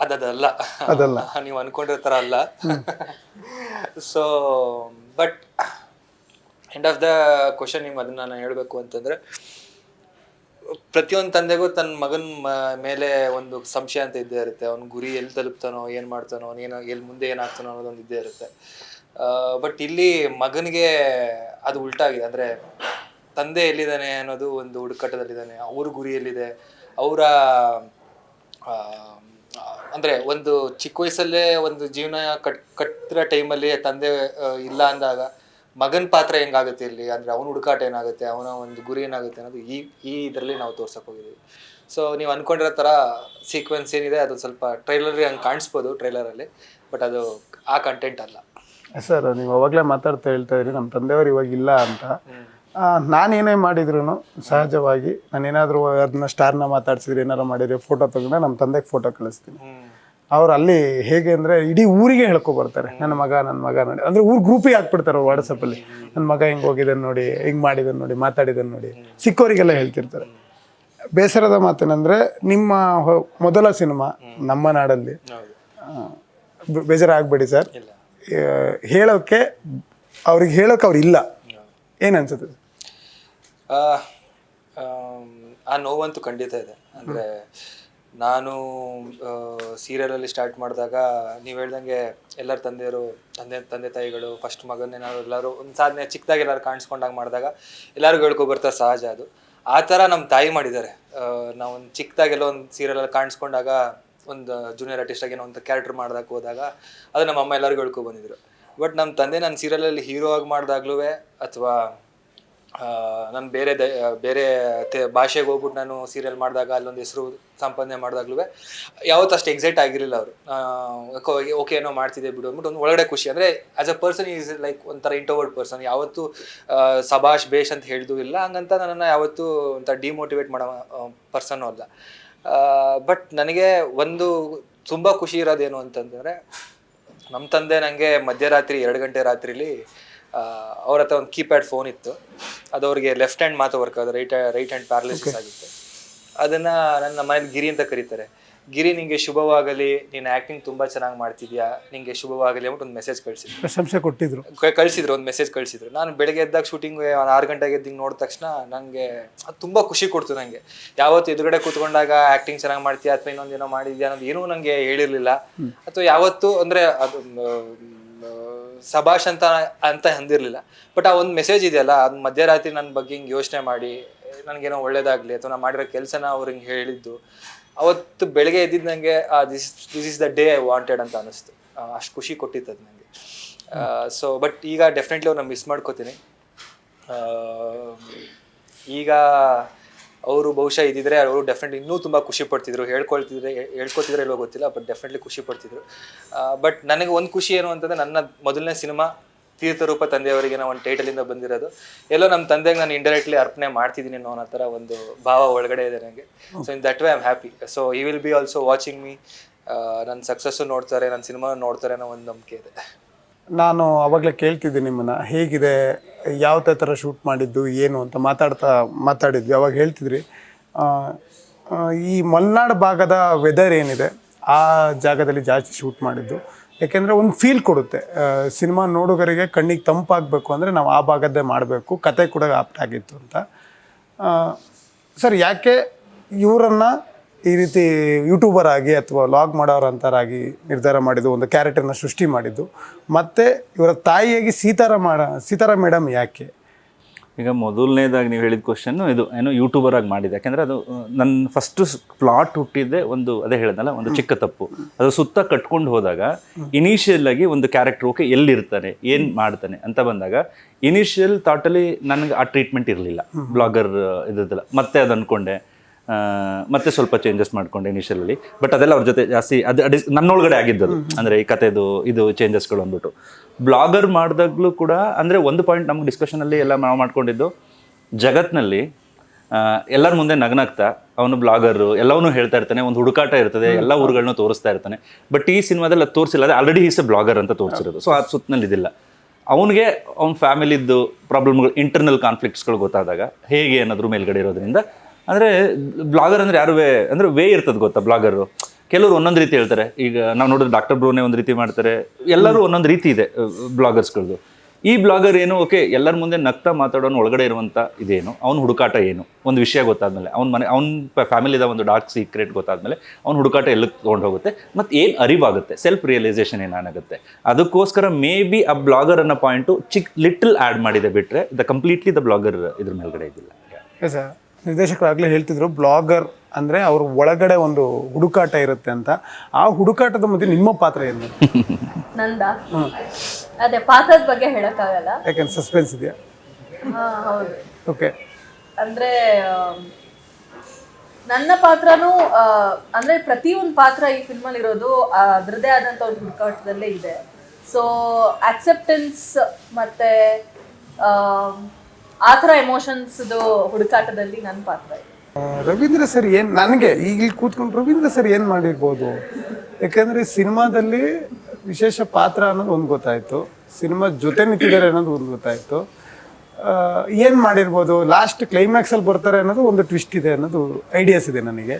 ಅದಲ್ಲ, ನೀವು ಅನ್ಕೊಂಡಿರೋ ಥರ ಅಲ್ಲ. So but end of the question ನಿಮ್ಗೆ ಅದನ್ನ ನಾನು ಹೇಳಬೇಕು ಅಂತಂದ್ರೆ, ಪ್ರತಿಯೊಂದು ತಂದೆಗೂ ತನ್ನ ಮಗನ ಮೇಲೆ ಒಂದು ಸಂಶಯ ಅಂತ ಇದ್ದೇ ಇರುತ್ತೆ. ಅವ್ನ ಗುರಿ ಎಲ್ಲಿ ತಲುಪ್ತಾನೋ, ಏನು ಮಾಡ್ತಾನೋ, ಎಲ್ಲಿ ಮುಂದೆ ಏನಾಗ್ತಾನೋ ಅನ್ನೋದೊಂದು ಇದ್ದೇ ಇರುತ್ತೆ. ಬಟ್ ಇಲ್ಲಿ ಮಗನಿಗೆ ಅದು ಉಲ್ಟಾಗಿದೆ. ಅಂದರೆ ತಂದೆ ಎಲ್ಲಿದ್ದಾನೆ ಅನ್ನೋದು ಒಂದು ಹುಡುಕಾಟದಲ್ಲಿದ್ದಾನೆ, ಅವ್ರ ಗುರಿ ಎಲ್ಲಿದೆ, ಅವರ ಅಂದರೆ ಒಂದು ಚಿಕ್ಕ ವಯಸ್ಸಲ್ಲೇ ಒಂದು ಜೀವನ ಕಟ್ಟಿರೋ ಟೈಮಲ್ಲಿ ತಂದೆ ಇಲ್ಲ ಅಂದಾಗ ಮಗನ ಪಾತ್ರ ಹೆಂಗಾಗುತ್ತೆ ಇಲ್ಲಿ, ಅಂದರೆ ಅವನ ಹುಡುಕಾಟ ಏನಾಗುತ್ತೆ, ಅವನ ಒಂದು ಗುರಿ ಏನಾಗುತ್ತೆ ಅನ್ನೋದು ಈ ಇದರಲ್ಲಿ ನಾವು ತೋರ್ಸಕ್ಕೆ ಹೋಗಿದ್ದೀವಿ. ಸೊ ನೀವು ಅಂದ್ಕೊಂಡಿರೋ ಥರ ಸೀಕ್ವೆನ್ಸ್ ಏನಿದೆ ಅದು ಸ್ವಲ್ಪ ಟ್ರೈಲರ್ ಹಂಗೆ ಕಾಣಿಸ್ಬೋದು ಟ್ರೈಲರಲ್ಲಿ, ಬಟ್ ಅದು ಆ ಕಂಟೆಂಟ್ ಅಲ್ಲ. ಸರ್, ನೀವು ಅವಾಗಲೇ ಮಾತಾಡ್ತಾ ಹೇಳ್ತಾ ಇದ್ರಿ ನಮ್ಮ ತಂದೆಯವರು ಇವಾಗ ಇಲ್ಲ ಅಂತ. ನಾನೇನೇ ಮಾಡಿದ್ರು ಸಹಜವಾಗಿ ನಾನೇನಾದರೂ ಅದನ್ನ ಸ್ಟಾರ್ನ ಮಾತಾಡ್ಸಿದ್ರೆ ಏನಾರು ಮಾಡಿದ್ರೆ ಫೋಟೋ ತೆಗೆದ್ರೆ ನಮ್ಮ ತಂದೆಗೆ ಫೋಟೋ ಕಳಿಸ್ತೀನಿ. ಅವ್ರು ಅಲ್ಲಿ ಹೇಗೆ ಅಂದರೆ ಇಡೀ ಊರಿಗೆ ಹೇಳ್ಕೊಬರ್ತಾರೆ, ನನ್ನ ಮಗ ನೋಡಿ. ಅಂದರೆ ಊರು ಗ್ರೂಪಿಗೆ ಹಾಕ್ಬಿಡ್ತಾರೆ ಅವ್ರು ವಾಟ್ಸಪ್ಪಲ್ಲಿ, ನನ್ನ ಮಗ ಹಿಂಗೆ ಹೋಗಿದ್ದಾನೆ ನೋಡಿ, ಹಿಂಗೆ ಮಾಡಿದ್ದಾನೆ ನೋಡಿ, ಮಾತಾಡಿದ್ದಾನೆ ನೋಡಿ, ಸಿಕ್ಕವರಿಗೆಲ್ಲ ಹೇಳ್ತಿರ್ತಾರೆ. ಬೇಸರದ ಮಾತೇನೆಂದರೆ ನಿಮ್ಮ ಮೊದಲ ಸಿನಿಮಾ ನಮ್ಮ ನಾಡಲ್ಲಿ, ಬೇಜಾರಾಗಬೇಡಿ ಸರ್, ಹೇಳೋಕ್ಕೆ ಅವ್ರು ಇಲ್ಲ, ಏನನ್ಸುತ್ತೆ? ಆ ನೋವಂತೂ ಖಂಡಿತ ಇದೆ. ಅಂದರೆ ನಾನು ಸೀರಿಯಲಲ್ಲಿ ಸ್ಟಾರ್ಟ್ ಮಾಡಿದಾಗ ನೀವು ಹೇಳ್ದಂಗೆ ಎಲ್ಲರ ತಂದೆ ತಾಯಿಗಳು ಫಸ್ಟ್ ಮಗನ್ನೇನಾದ್ರು ಎಲ್ಲರೂ ಒಂದು ಸಾಧನೆ ಚಿಕ್ಕದಾಗಿ ಎಲ್ಲರೂ ಕಾಣಿಸ್ಕೊಂಡಾಗ ಮಾಡಿದಾಗ ಎಲ್ಲರಿಗೂ ಹೇಳ್ಕೊಬರ್ತಾರೆ, ಸಹಜ ಅದು. ಆ ಥರ ನಮ್ಮ ತಾಯಿ ಮಾಡಿದ್ದಾರೆ. ನಾವು ಒಂದು ಚಿಕ್ಕದಾಗೆಲ್ಲ ಒಂದು ಸೀರಿಯಲಲ್ಲಿ ಕಾಣಿಸ್ಕೊಂಡಾಗ ಒಂದು ಜೂನಿಯರ್ ಆರ್ಟಿಸ್ಟಾಗಿ ಏನೋ ಒಂದು ಕ್ಯಾರೆಕ್ಟರ್ ಮಾಡ್ದಾಗ ಹೋದಾಗ ಅದು ನಮ್ಮ ಅಮ್ಮ ಎಲ್ಲರಿಗೂ ಹೇಳ್ಕೊಬಂದಿದ್ರು. ಬಟ್ ನಮ್ಮ ತಂದೆ ನಾನು ಸೀರಿಯಲಲ್ಲಿ ಹೀರೋ ಆಗಿ ಮಾಡಿದಾಗ್ಲೂ ಅಥವಾ ನಾನು ಬೇರೆ ಭಾಷೆಗೆ ಹೋಗ್ಬಿಟ್ಟು ನಾನು ಸೀರಿಯಲ್ ಮಾಡಿದಾಗ ಅಲ್ಲೊಂದು ಹೆಸರು ಸಂಪಾದನೆ ಮಾಡಿದಾಗ್ಲೂ ಯಾವತ್ತೂ ಅಷ್ಟು ಎಕ್ಸೈಟ್ ಆಗಿರಲಿಲ್ಲ ಅವರು. ಓಕೆ ಏನೋ ಮಾಡ್ತಿದ್ದೆ ಬಿಡು ಅಂದ್ಬಿಟ್ಟು ಒಂದು ಒಳಗಡೆ ಖುಷಿ. ಅಂದರೆ as a person is like ಒಂಥರ ಇಂಟ್ರೋವರ್ಟ್ ಪರ್ಸನ್, ಯಾವತ್ತೂ ಸಬಾಷ್ ಬೇಷ್ ಅಂತ ಹೇಳಿದ್ದು ಇಲ್ಲ, ಹಂಗಂತ ನನ್ನನ್ನು ಯಾವತ್ತೂ ಒಂಥರ ಡಿಮೋಟಿವೇಟ್ ಮಾಡೋ ಪರ್ಸನ್ನು ಅಲ್ಲ. ಬಟ್ ನನಗೆ ಒಂದು ತುಂಬ ಖುಷಿ ಇರೋದೇನು ಅಂತಂದರೆ, ನಮ್ಮ ತಂದೆ ನನಗೆ ಮಧ್ಯರಾತ್ರಿ 2 ಗಂಟೆ ರಾತ್ರಿಲಿ ಅವ್ರ ಹತ್ರ ಒಂದು ಕೀಪ್ಯಾಡ್ ಫೋನ್ ಇತ್ತು. ಅದು ಅವ್ರಿಗೆ ಲೆಫ್ಟ್ ಹ್ಯಾಂಡ್ ಮಾತ್ರ ವರ್ಕ್ ಆಗೋದು, ರೈಟ್ ಹ್ಯಾಂಡ್ ಪ್ಯಾರಲಿಸಿಸ್ ಆಗಿತ್ತು. ಅದನ್ನು ನನ್ನ ಮನೇಲಿ ಗಿರಿ ಅಂತ ಕರೀತಾರೆ. ಗಿರಿ, ನಿಂಗೆ ಶುಭವಾಗಲಿ, ನೀನು ಆ್ಯಕ್ಟಿಂಗ್ ತುಂಬ ಚೆನ್ನಾಗಿ ಮಾಡ್ತಿದ್ಯಾ, ನಿಂಗೆ ಶುಭವಾಗಲಿ ಅಂದ್ಬಿಟ್ಟು ಒಂದು ಮೆಸೇಜ್ ಕಳಿಸಿದ್ರು ಒಂದು ಮೆಸೇಜ್ ಕಳಿಸಿದ್ರು. ನಾನು ಬೆಳಗ್ಗೆ ಎದ್ದಾಗ ಶೂಟಿಂಗ್ 6 ಗಂಟೆಗೆ ಎದ್ದು ನೋಡಿದ ತಕ್ಷಣ ನನಗೆ ಅದು ತುಂಬ ಖುಷಿ ಕೊಡ್ತು. ನನಗೆ ಯಾವತ್ತು ಎದುರುಗಡೆ ಕೂತ್ಕೊಂಡಾಗ ಆ್ಯಕ್ಟಿಂಗ್ ಚೆನ್ನಾಗಿ ಮಾಡ್ತೀಯಾ ಅಥವಾ ಇನ್ನೊಂದೇನೋ ಮಾಡಿದ್ಯಾ ಅನ್ನೋದು ಏನೂ ನನಗೆ ಹೇಳಿರಲಿಲ್ಲ, ಅಥವಾ ಯಾವತ್ತೂ ಅಂದರೆ ಅದು ಸಭಾಷ್ ಅಂತ ಅಂದಿರಲಿಲ್ಲ. ಬಟ್ ಆ ಒಂದು ಮೆಸೇಜ್ ಇದೆಯಲ್ಲ, ಅದು ಮಧ್ಯರಾತ್ರಿ ನನ್ನ ಬಗ್ಗೆ ಹಿಂಗೆ ಯೋಚನೆ ಮಾಡಿ ನನಗೇನೋ ಒಳ್ಳೇದಾಗಲಿ ಅಥವಾ ನಾನು ಮಾಡಿರೋ ಕೆಲಸನ ಅವ್ರು ಹಿಂಗೆ ಹೇಳಿದ್ದು, ಅವತ್ತು ಬೆಳಗ್ಗೆ ಎದ್ದಿದ್ದು ನನಗೆ this is the day I wanted ಅಂತ ಅನ್ನಿಸ್ತು. ಅಷ್ಟು ಖುಷಿ ಕೊಟ್ಟಿತ್ತು ಅದು ನನಗೆ. ಸೊ ಬಟ್ ಈಗ ಡೆಫಿನೆಟ್ಲಿ ಅವ್ರನ್ನ ಮಿಸ್ ಮಾಡ್ಕೋತೀನಿ. ಈಗ ಅವರು ಬಹುಶಃ ಇದ್ದಿದ್ರೆ ಅವರು ಡೆಫಿನೆಟ್ಲಿ ಇನ್ನೂ ತುಂಬ ಖುಷಿ ಪಡ್ತಿದ್ರು, ಹೇಳ್ಕೊತಿದ್ರೆ ಇಲ್ಲೋ ಗೊತ್ತಿಲ್ಲ, ಬಟ್ ಡೆಫಿನೆಟ್ಲಿ ಖುಷಿ ಪಡ್ತಿದ್ರು. ಬಟ್ ನನಗೆ ಒಂದು ಖುಷಿ ಏನು ಅಂತಂದರೆ, ನನ್ನ ಮೊದಲನೇ ಸಿನಿಮಾ ತೀರ್ಥರೂಪ ತಂದೆಯವರಿಗೆ ನಾವು ಒಂದು ಟೈಟಲಿಂದ ಬಂದಿರೋದು, ಎಲ್ಲೋ ನಮ್ಮ ತಂದೆಗೆ ನಾನು ಇಂಡೈರೆಕ್ಟ್ಲಿ ಅರ್ಪಣೆ ಮಾಡ್ತಿದ್ದೀನಿ ಅನ್ನೋ ಆ ಥರ ಒಂದು ಭಾವ ಒಳಗಡೆ ಇದೆ ನನಗೆ. So in that way I am happy. So he will be also watching me. ನನ್ನ ಸಕ್ಸಸ್ಸು ನೋಡ್ತಾರೆ, ನನ್ನ ಸಿನಿಮಾ ನೋಡ್ತಾರೆ ಅನ್ನೋ ಒಂದು ನಂಬಿಕೆ ಇದೆ. ನಾನು ಅವಾಗಲೇ ಕೇಳ್ತಿದ್ದೆ ನಿಮ್ಮನ್ನು, ಹೇಗಿದೆ, ಯಾವ ಥರ ಶೂಟ್ ಮಾಡಿದ್ದು ಏನು ಅಂತ ಮಾತಾಡಿದ್ವಿ. ಅವಾಗ ಹೇಳ್ತಿದ್ರಿ ಈ ಮಲೆನಾಡು ಭಾಗದ ವೆದರ್ ಏನಿದೆ ಆ ಜಾಗದಲ್ಲಿ ಜಾಸ್ತಿ ಶೂಟ್ ಮಾಡಿದ್ದು. ಯಾಕೆಂದರೆ ಒಂದು ಫೀಲ್ ಕೊಡುತ್ತೆ. ಸಿನಿಮಾ ನೋಡುಗರಿಗೆ ಕಣ್ಣಿಗೆ ತಂಪಾಗಬೇಕು ಅಂದರೆ ನಾವು ಆ ಭಾಗದ್ದೇ ಮಾಡಬೇಕು, ಕತೆ ಕೂಡ ಆಪ್ಟ್ ಆಗಿತ್ತು ಅಂತ. ಸರ್, ಯಾಕೆ ಇವರನ್ನು ಈ ರೀತಿ ಯೂಟ್ಯೂಬರ್ ಆಗಿ ಅಥವಾ ಲಾಗ್ ಮಾಡೋರಂತರಾಗಿ ನಿರ್ಧಾರ ಮಾಡಿದ್ದು, ಒಂದು ಕ್ಯಾರೆಕ್ಟರ್ನ ಸೃಷ್ಟಿ ಮಾಡಿದ್ದು, ಮತ್ತು ಇವರ ತಾಯಿಯಾಗಿ ಸೀತಾರಾ ಮೇಡಮ್ ಯಾಕೆ? ಈಗ ಮೊದಲನೇದಾಗಿ ನೀವು ಹೇಳಿದ ಕ್ವಶನ್ ಇದು ಏನೋ ಯೂಟ್ಯೂಬರ್ ಆಗಿ ಮಾಡಿದೆ. ಯಾಕೆಂದರೆ ಅದು ನನ್ನ ಫಸ್ಟ್ ಪ್ಲಾಟ್ ಹುಟ್ಟಿದ್ದೆ ಒಂದು, ಅದೇ ಹೇಳಿದ್ನಲ್ಲ, ಒಂದು ಚಿಕ್ಕ ತಪ್ಪು. ಅದು ಸುತ್ತ ಕಟ್ಕೊಂಡು ಹೋದಾಗ ಇನಿಷಿಯಲ್ ಆಗಿ ಒಂದು ಕ್ಯಾರೆಕ್ಟರ್ ಓಕೆ ಎಲ್ಲಿರ್ತಾನೆ, ಏನು ಮಾಡ್ತಾನೆ ಅಂತ ಬಂದಾಗ ಇನಿಷಿಯಲ್ ಥಾಟಲ್ಲಿ ನನಗೆ ಆ ಟ್ರೀಟ್ಮೆಂಟ್ ಇರಲಿಲ್ಲ ಬ್ಲಾಗರ್ ಇದ್ದಲ್ಲ. ಮತ್ತೆ ಅದು ಅಂದ್ಕೊಂಡೆ, ಮತ್ತೆ ಸ್ವಲ್ಪ ಚೇಂಜಸ್ ಮಾಡ್ಕೊಂಡೆ ಇನಿಷಿಯಲಲ್ಲಿ. ಬಟ್ ಅದೆಲ್ಲ ಅವ್ರ ಜೊತೆ ಜಾಸ್ತಿ ಅದು ನನ್ನೊಳಗಡೆ ಆಗಿದ್ದದು, ಅಂದರೆ ಈ ಕಥೆದು ಇದು ಚೇಂಜಸ್ಗಳು ಅಂದ್ಬಿಟ್ಟು. ಬ್ಲಾಗರ್ ಮಾಡಿದಾಗಲೂ ಕೂಡ ಅಂದರೆ ಒಂದು ಪಾಯಿಂಟ್ ನಮ್ಗೆ ಡಿಸ್ಕಷನಲ್ಲಿ ಎಲ್ಲ ನಾವು ಮಾಡ್ಕೊಂಡಿದ್ದು, ಜಗತ್ನಲ್ಲಿ ಎಲ್ಲರ ಮುಂದೆ ನಗ್ನಾಗ್ತಾ ಅವನು ಬ್ಲಾಗರು ಎಲ್ಲವನ್ನೂ ಹೇಳ್ತಾ ಇರ್ತಾನೆ, ಒಂದು ಹುಡುಕಾಟ ಇರ್ತದೆ, ಎಲ್ಲ ಊರುಗಳನ್ನೂ ತೋರಿಸ್ತಾ ಇರ್ತಾನೆ. ಬಟ್ ಈ ಸಿನಿಮಾದಲ್ಲಿ ಅದು ತೋರಿಸಿಲ್ಲ, ಅದೇ ಆಲ್ರೆಡಿ ಈಸ್ ಎ ಬ್ಲಾಗರ್ ಅಂತ ತೋರಿಸಿರೋದು. ಸೊ ಅದು ಸುತ್ತನಲ್ಲಿ ಇದಿಲ್ಲ. ಅವನಿಗೆ ಅವ್ನ ಫ್ಯಾಮಿಲಿದ್ದು ಪ್ರಾಬ್ಲಮ್ಗಳು, ಇಂಟರ್ನಲ್ ಕಾನ್ಫ್ಲಿಕ್ಟ್ಸ್ಗಳು ಗೊತ್ತಾದಾಗ ಹೇಗೆ ಅನ್ನೋದ್ರ ಮೇಲ್ಗಡೆ ಇರೋದ್ರಿಂದ, ಅಂದರೆ ಬ್ಲಾಗರ್ ಅಂದರೆ ಯಾರು ಅಂದರೆ ವೇ ಇರ್ತದೆ ಗೊತ್ತಾ. ಬ್ಲಾಗರು ಕೆಲವರು ಒಂದೊಂದು ರೀತಿ ಹೇಳ್ತಾರೆ. ಈಗ ನಾವು ನೋಡಿದ್ರೆ ಡಾಕ್ಟರ್ ಬ್ರೋನೇ ಒಂದು ರೀತಿ ಮಾಡ್ತಾರೆ, ಎಲ್ಲರೂ ಒಂದೊಂದು ರೀತಿ ಇದೆ ಬ್ಲಾಗರ್ಸ್ಗಳದ್ದು. ಈ ಬ್ಲಾಗರ್ ಏನು, ಓಕೆ ಎಲ್ಲರ ಮುಂದೆ ನಗ್ತಾ ಮಾತಾಡೋನು ಒಳಗಡೆ ಇರುವಂಥ ಇದೇನು, ಅವ್ನ ಹುಡುಕಾಟ ಏನು, ಒಂದು ವಿಷಯ ಗೊತ್ತಾದ್ಮೇಲೆ, ಅವ್ನ ಫ್ಯಾಮಿಲಿದ ಒಂದು ಡಾರ್ಕ್ ಸೀಕ್ರೆಟ್ ಗೊತ್ತಾದ್ಮೇಲೆ ಅವ್ನ ಹುಡುಕಾಟ ಎಲ್ಲಕ್ಕೆ ತೊಗೊಂಡು ಹೋಗುತ್ತೆ, ಮತ್ತು ಏನು ಅರಿವಾಗುತ್ತೆ, ಸೆಲ್ಫ್ ರಿಯಲೈಸೇಷನ್ ಏನಾಗುತ್ತೆ. ಅದಕ್ಕೋಸ್ಕರ ಮೇ ಬಿ ಆ ಬ್ಲಾಗರ್ ಅನ್ನೋ ಪಾಯಿಂಟು ಲಿಟಲ್ ಆ್ಯಡ್ ಮಾಡಿದೆ, ಬಿಟ್ಟರೆ ಕಂಪ್ಲೀಟ್ಲಿ ದ ಬ್ಲಾಗರ್ ಇದ್ರ ಮೇಲ್ಗಡೆ ಇದ್ದಿಲ್ಲ. ಸರ್, ನಿರ್ದೇಶಕರು ಆಗಲೇ ಹೇಳ್ತಿದ್ರು ಬ್ಲಾಗರ್ ಅಂದರೆ ಅವ್ರ ಒಳಗಡೆ ಒಂದು ಹುಡುಕಾಟ ಇರುತ್ತೆ ಅಂತ. ಆ ಹುಡುಕಾಟದ ಮಧ್ಯೆ ನಿಮ್ಮ ಪಾತ್ರ ಏನು? ನಂದ ಅದೇ ಪಾತ್ರದ ಬಗ್ಗೆ ಹೇಳಕ್ಕಾಗಲ್ಲ, ಯಾಕೆಂದ್ರೆ ಸಸ್ಪೆನ್ಸ್ ಇದೆಯಾ? ಹೌದು. ಓಕೆ. ಅಂದ್ರೆ ನನ್ನ ಪಾತ್ರನೂ ಅಂದ್ರೆ ಪ್ರತಿಯೊಂದು ಪಾತ್ರ ಈ ಫಿಲ್ಮಲ್ಲಿ ಇರೋದು ಅದರದೇ ಆದಂಥ ಒಂದು ಹುಡುಕಾಟದಲ್ಲೇ ಇದೆ. ಸೊ ಆಕ್ಸೆಪ್ಟೆನ್ಸ್ ಮತ್ತೆ ಆ ಥರ ಎಮೋಷನ್ಸ್ದು ಹುಡುಕಾಟದಲ್ಲಿ ನನ್ನ ಪಾತ್ರ ಇದೆ. ರವೀಂದ್ರ ಸರ್ ಏನು, ನನಗೆ ಈಗ ಕೂತ್ಕೊಂಡು ರವೀಂದ್ರ ಸರ್ ಏನು ಮಾಡಿರ್ಬೋದು? ಯಾಕೆಂದರೆ ಸಿನಿಮಾದಲ್ಲಿ ವಿಶೇಷ ಪಾತ್ರ ಅನ್ನೋದು ಒಂದು ಗೊತ್ತಾಯಿತು, ಸಿನಿಮಾ ಜೊತೆ ನಿಂತಿದ್ದಾರೆ ಅನ್ನೋದು ಒಂದು ಗೊತ್ತಾಯಿತು. ಏನು ಮಾಡಿರ್ಬೋದು, ಲಾಸ್ಟ್ ಕ್ಲೈಮ್ಯಾಕ್ಸಲ್ಲಿ ಬರ್ತಾರೆ ಅನ್ನೋದು ಒಂದು ಟ್ವಿಸ್ಟ್ ಇದೆ ಅನ್ನೋದು ಐಡಿಯಾಸ್ ಇದೆ ನನಗೆ.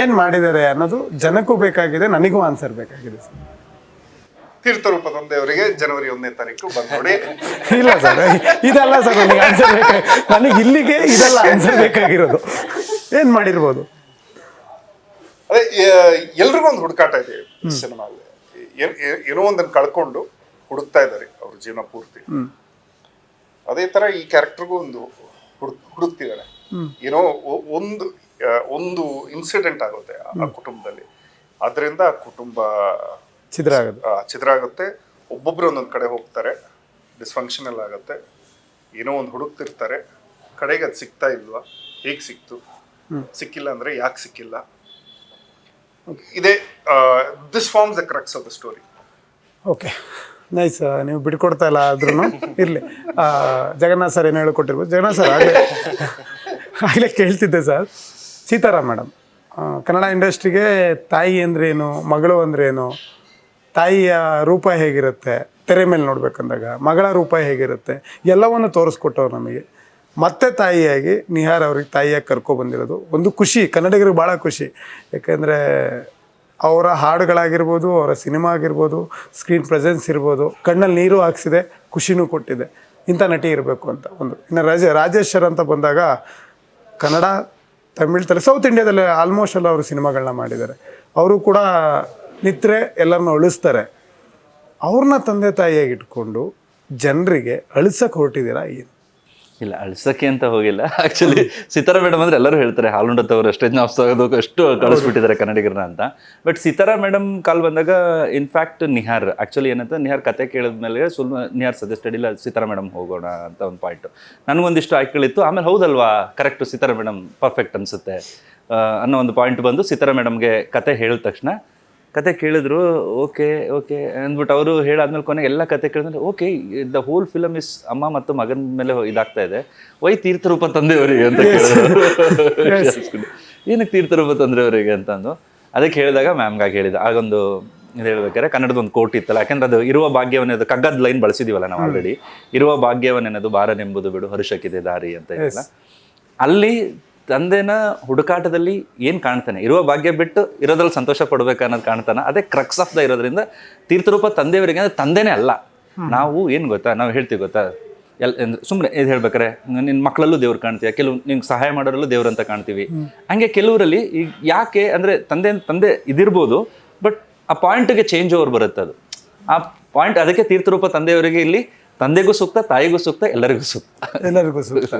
ಏನು ಮಾಡಿದ್ದಾರೆ ಅನ್ನೋದು ಜನಕ್ಕೂ ಬೇಕಾಗಿದೆ, ನನಗೂ ಆನ್ಸರ್ ಬೇಕಾಗಿದೆ ಸರ್. ತೀರ್ಥರೂಪ ತಂದೆಯವರಿಗೆ ಜನವರಿ 1ನೇ ತಾರೀಕು ಬಂದು ನೋಡಿ. ಇಲ್ಲ ಸರ್, ಇದೆಲ್ಲ ಸರ್ ನನಗೆ ಆನ್ಸರ್ ನನಗೆ ಇಲ್ಲಿಗೆ ಇದೆಲ್ಲ ಆನ್ಸರ್ ಬೇಕಾಗಿರೋದು. ಏನು ಮಾಡಿರ್ಬೋದು? ಅದೇ ಎಲ್ರಿಗೂ ಒಂದು ಹುಡುಕಾಟ ಇದೆ ಸಿನಿಮಾದಲ್ಲಿ. ಏನೋ ಒಂದನ್ನು ಕಳ್ಕೊಂಡು ಹುಡುಕ್ತಾ ಇದ್ದಾರೆ ಅವ್ರ ಜೀವನ ಪೂರ್ತಿ. ಅದೇ ತರ ಈ ಕ್ಯಾರೆಕ್ಟರ್ಗೂ ಒಂದು ಹುಡುಕ್ತಿದ್ದಾರೆ. ಏನೋ ಒಂದು ಇನ್ಸಿಡೆಂಟ್ ಆಗುತ್ತೆ ಆ ಕುಟುಂಬದಲ್ಲಿ, ಅದರಿಂದ ಕುಟುಂಬ ಚಿದ್ರ ಆಗುತ್ತೆ. ಒಬ್ಬೊಬ್ರು ಒಂದೊಂದು ಕಡೆ ಹೋಗ್ತಾರೆ, ಡಿಸ್ಫಂಕ್ಷನಲ್ ಆಗುತ್ತೆ, ಏನೋ ಒಂದು ಹುಡುಕ್ತಿರ್ತಾರೆ. ಕಡೆಗೆ ಅದು ಸಿಗ್ತಾ ಇಲ್ವಾ, ಹೇಗೆ ಸಿಕ್ತು, ಸಿಕ್ಕಿಲ್ಲ ಅಂದ್ರೆ ಯಾಕೆ ಸಿಕ್ಕಿಲ್ಲ, ಇದೇ this forms the crux of the story. Okay, nice. ನೀವು ಬಿಟ್ಕೊಡ್ತಾ ಇಲ್ಲ ಆದ್ರೂ ಇರಲಿ. ಜಗನ್ನಾಥ್ ಸರ್ ಏನು ಹೇಳ್ಕೊಟ್ಟಿರ್ಬೋದು. ಜಗನ್ನಾಥ್ ಸರ್ ಆಗಲೇ ಕೇಳ್ತಿದ್ದೆ ಸರ್, ಸೀತಾರಾ ಮೇಡಮ್ ಕನ್ನಡ ಇಂಡಸ್ಟ್ರಿಗೆ ತಾಯಿ ಅಂದ್ರೇನು, ಮಗಳು ಅಂದ್ರೇನು, ತಾಯಿಯ ರೂಪ ಹೇಗಿರುತ್ತೆ ತೆರೆ ಮೇಲೆ ನೋಡ್ಬೇಕಂದಾಗ, ಮಗಳ ರೂಪ ಹೇಗಿರುತ್ತೆ ಎಲ್ಲವನ್ನು ತೋರಿಸ್ಕೊಟ್ಟವ್ರು ನಮಗೆ. ಮತ್ತೆ ತಾಯಿಯಾಗಿ ನಿಹಾರ್ ಅವ್ರಿಗೆ ತಾಯಿಯಾಗಿ ಕರ್ಕೊಬಂದಿರೋದು ಒಂದು ಖುಷಿ, ಕನ್ನಡಿಗರಿಗೆ ಭಾಳ ಖುಷಿ. ಯಾಕೆಂದರೆ ಅವರ ಹಾಡುಗಳಾಗಿರ್ಬೋದು, ಅವರ ಸಿನಿಮಾ ಆಗಿರ್ಬೋದು, ಸ್ಕ್ರೀನ್ ಪ್ರೆಸೆನ್ಸ್ ಇರ್ಬೋದು, ಕಣ್ಣಲ್ಲಿ ನೀರು ಹಾಕ್ಸಿದೆ, ಖುಷಿನೂ ಕೊಟ್ಟಿದೆ. ಇಂಥ ನಟಿ ಇರಬೇಕು ಅಂತ ಒಂದು. ಇನ್ನು ರಾಜೇಶ್ ಸರ್ ಅಂತ ಬಂದಾಗ ಕನ್ನಡ, ತಮಿಳ್, ಸೌತ್ ಇಂಡಿಯಾದಲ್ಲಿ ಆಲ್ಮೋಸ್ಟ್ ಎಲ್ಲ ಅವರು ಸಿನಿಮಾಗಳನ್ನ ಮಾಡಿದ್ದಾರೆ. ಅವರು ಕೂಡ ನಿತ್ರೆ ಎಲ್ಲರನ್ನ ಅಳಿಸ್ತಾರೆ. ಅವ್ರನ್ನ ತಂದೆ ತಾಯಿಯಾಗಿ ಇಟ್ಕೊಂಡು ಜನರಿಗೆ ಅಳಿಸಕ್ಕೆ ಹೊರಟಿದ್ದೀರಾ ಏನು? ಇಲ್ಲ, ಅಳ್ಸಕ್ಕೆ ಅಂತ ಹೋಗಿಲ್ಲ. ಆ್ಯಕ್ಚುಲಿ ಸೀತಾರಾ ಮೇಡಮ್ ಅಂದರೆ ಎಲ್ಲರೂ ಹೇಳ್ತಾರೆ ಹಾಲುಂಡತ್ ಅವರು ಸ್ಟೇಜ್ ಆಗೋದಕ್ಕೆ ಅಷ್ಟು ಕಳಿಸ್ಬಿಟ್ಟಿದ್ದಾರೆ ಕನ್ನಡಿಗರನ್ನ ಅಂತ. ಬಟ್ ಸೀತಾರಾ ಮೇಡಮ್ ಕಾಲ್ ಬಂದಾಗ ಇನ್ಫ್ಯಾಕ್ಟ್ ನಿಹಾರ್ ಆ್ಯಕ್ಚುಲಿ ಏನಂತ, ನಿಹಾರ್ ಕತೆ ಕೇಳಿದ್ಮೇಲೆ ನಿಹಾರ್ ಸಜೆಸ್ಟೆಡ್ ಇಲ್ಲ ಸೀತಾರಾ ಮೇಡಮ್ ಹೋಗೋಣ ಅಂತ ಒಂದು ಪಾಯಿಂಟು. ನನಗೊಂದಿಷ್ಟು ಆಯ್ಕೆಗಳಿತ್ತು. ಆಮೇಲೆ ಹೌದಲ್ವಾ, ಕರೆಕ್ಟು, ಸೀತಾರಾ ಮೇಡಮ್ ಪರ್ಫೆಕ್ಟ್ ಅನಿಸುತ್ತೆ ಅನ್ನೋ ಒಂದು ಪಾಯಿಂಟ್ ಬಂದು ಸೀತಾರಾ ಮೇಡಮ್ಗೆ ಕತೆ ಹೇಳಿದ ತಕ್ಷಣ ಕತೆ ಕೇಳಿದ್ರು. ಓಕೆ ಓಕೆ ಅಂದ್ಬಿಟ್ಟು ಅವರು ಹೇಳಾದ್ಮೇಲೆ ಕೊನೆಗೆ ಎಲ್ಲ ಕತೆ ಕೇಳಿದ್ರೆ okay the whole film is ಅಮ್ಮ ಮತ್ತು ಮಗನ ಮೇಲೆ ಇದಾಗ್ತಾ ಇದೆ, ವೈ ತೀರ್ಥರೂಪ ತಂದೆಯವರಿಗೆ ಅಂತ ಕೇಳಿದ್ರು. ಏನಕ್ಕೆ ತೀರ್ಥರೂಪ ತಂದೆಯವರಿಗೆ ಅಂತಂದು ಅದಕ್ಕೆ ಹೇಳಿದಾಗ ಮ್ಯಾಮ್ಗಾಗಿ ಹೇಳಿದ ಆಗೊಂದು ಇದು ಹೇಳ್ಬೇಕಾದ್ರೆ ಕನ್ನಡದ ಒಂದು ಕೋಟ್ ಇತ್ತಲ್ಲ, ಯಾಕೆಂದ್ರೆ ಅದು ಇರುವ ಭಾಗ್ಯವನ್ನೇದು ಕಗ್ಗದ ಲೈನ್ ಬಳಸಿದೀವಲ್ಲ ನಾವು ಆಲ್ರೆಡಿ, ಇರುವ ಭಾಗ್ಯವನ್ನೇನದು ಬಾರನೆಂಬುದು ಬಿಡು ಹರುಷಕ್ಕಿದೆ ದಾರಿ ಅಂತ ಹೇಳಿಲ್ಲ. ಅಲ್ಲಿ ತಂದೆನ ಹುಡುಕಾಟದಲ್ಲಿ ಏನು ಕಾಣ್ತಾನೆ, ಇರುವ ಭಾಗ್ಯ ಬಿಟ್ಟು ಇರೋದ್ರಲ್ಲಿ ಸಂತೋಷ ಪಡ್ಬೇಕು ಅನ್ನೋದು ಕಾಣ್ತಾನೆ. ಅದೇ ಕ್ರಕ್ಸ್ ಆಫ್ ದ ಇರೋದ್ರಿಂದ ತೀರ್ಥರೂಪ ತಂದೆಯವರಿಗೆ ಅಂದರೆ ತಂದೆನೇ ಅಲ್ಲ. ನಾವು ಏನು ಗೊತ್ತಾ, ನಾವು ಹೇಳ್ತೀವಿ ಗೊತ್ತಾ, ಸುಮ್ಮನೆ ಇದು ಹೇಳ್ಬೇಕಾರೆ ನಿನ್ನ ಮಕ್ಕಳಲ್ಲೂ ದೇವ್ರು ಕಾಣ್ತೀಯ, ಕೆಲವು ನಿಮ್ಗೆ ಸಹಾಯ ಮಾಡೋರಲ್ಲೂ ದೇವ್ರಂತ ಕಾಣ್ತೀವಿ. ಹಂಗೆ ಕೆಲವರಲ್ಲಿ ಈಗ ಯಾಕೆ ಅಂದರೆ ತಂದೆ ಇದಿರ್ಬೋದು, ಬಟ್ ಆ ಪಾಯಿಂಟಿಗೆ ಚೇಂಜ್ ಓವರ್ ಬರುತ್ತೆ. ಅದು ಆ ಪಾಯಿಂಟ್, ಅದಕ್ಕೆ ತೀರ್ಥರೂಪ ತಂದೆಯವರಿಗೆ ಇಲ್ಲಿ ತಂದೆಗೂ ಸೂಕ್ತ, ತಾಯಿಗೂ ಸೂಕ್ತ, ಎಲ್ಲರಿಗೂ ಸೂಕ್ತ.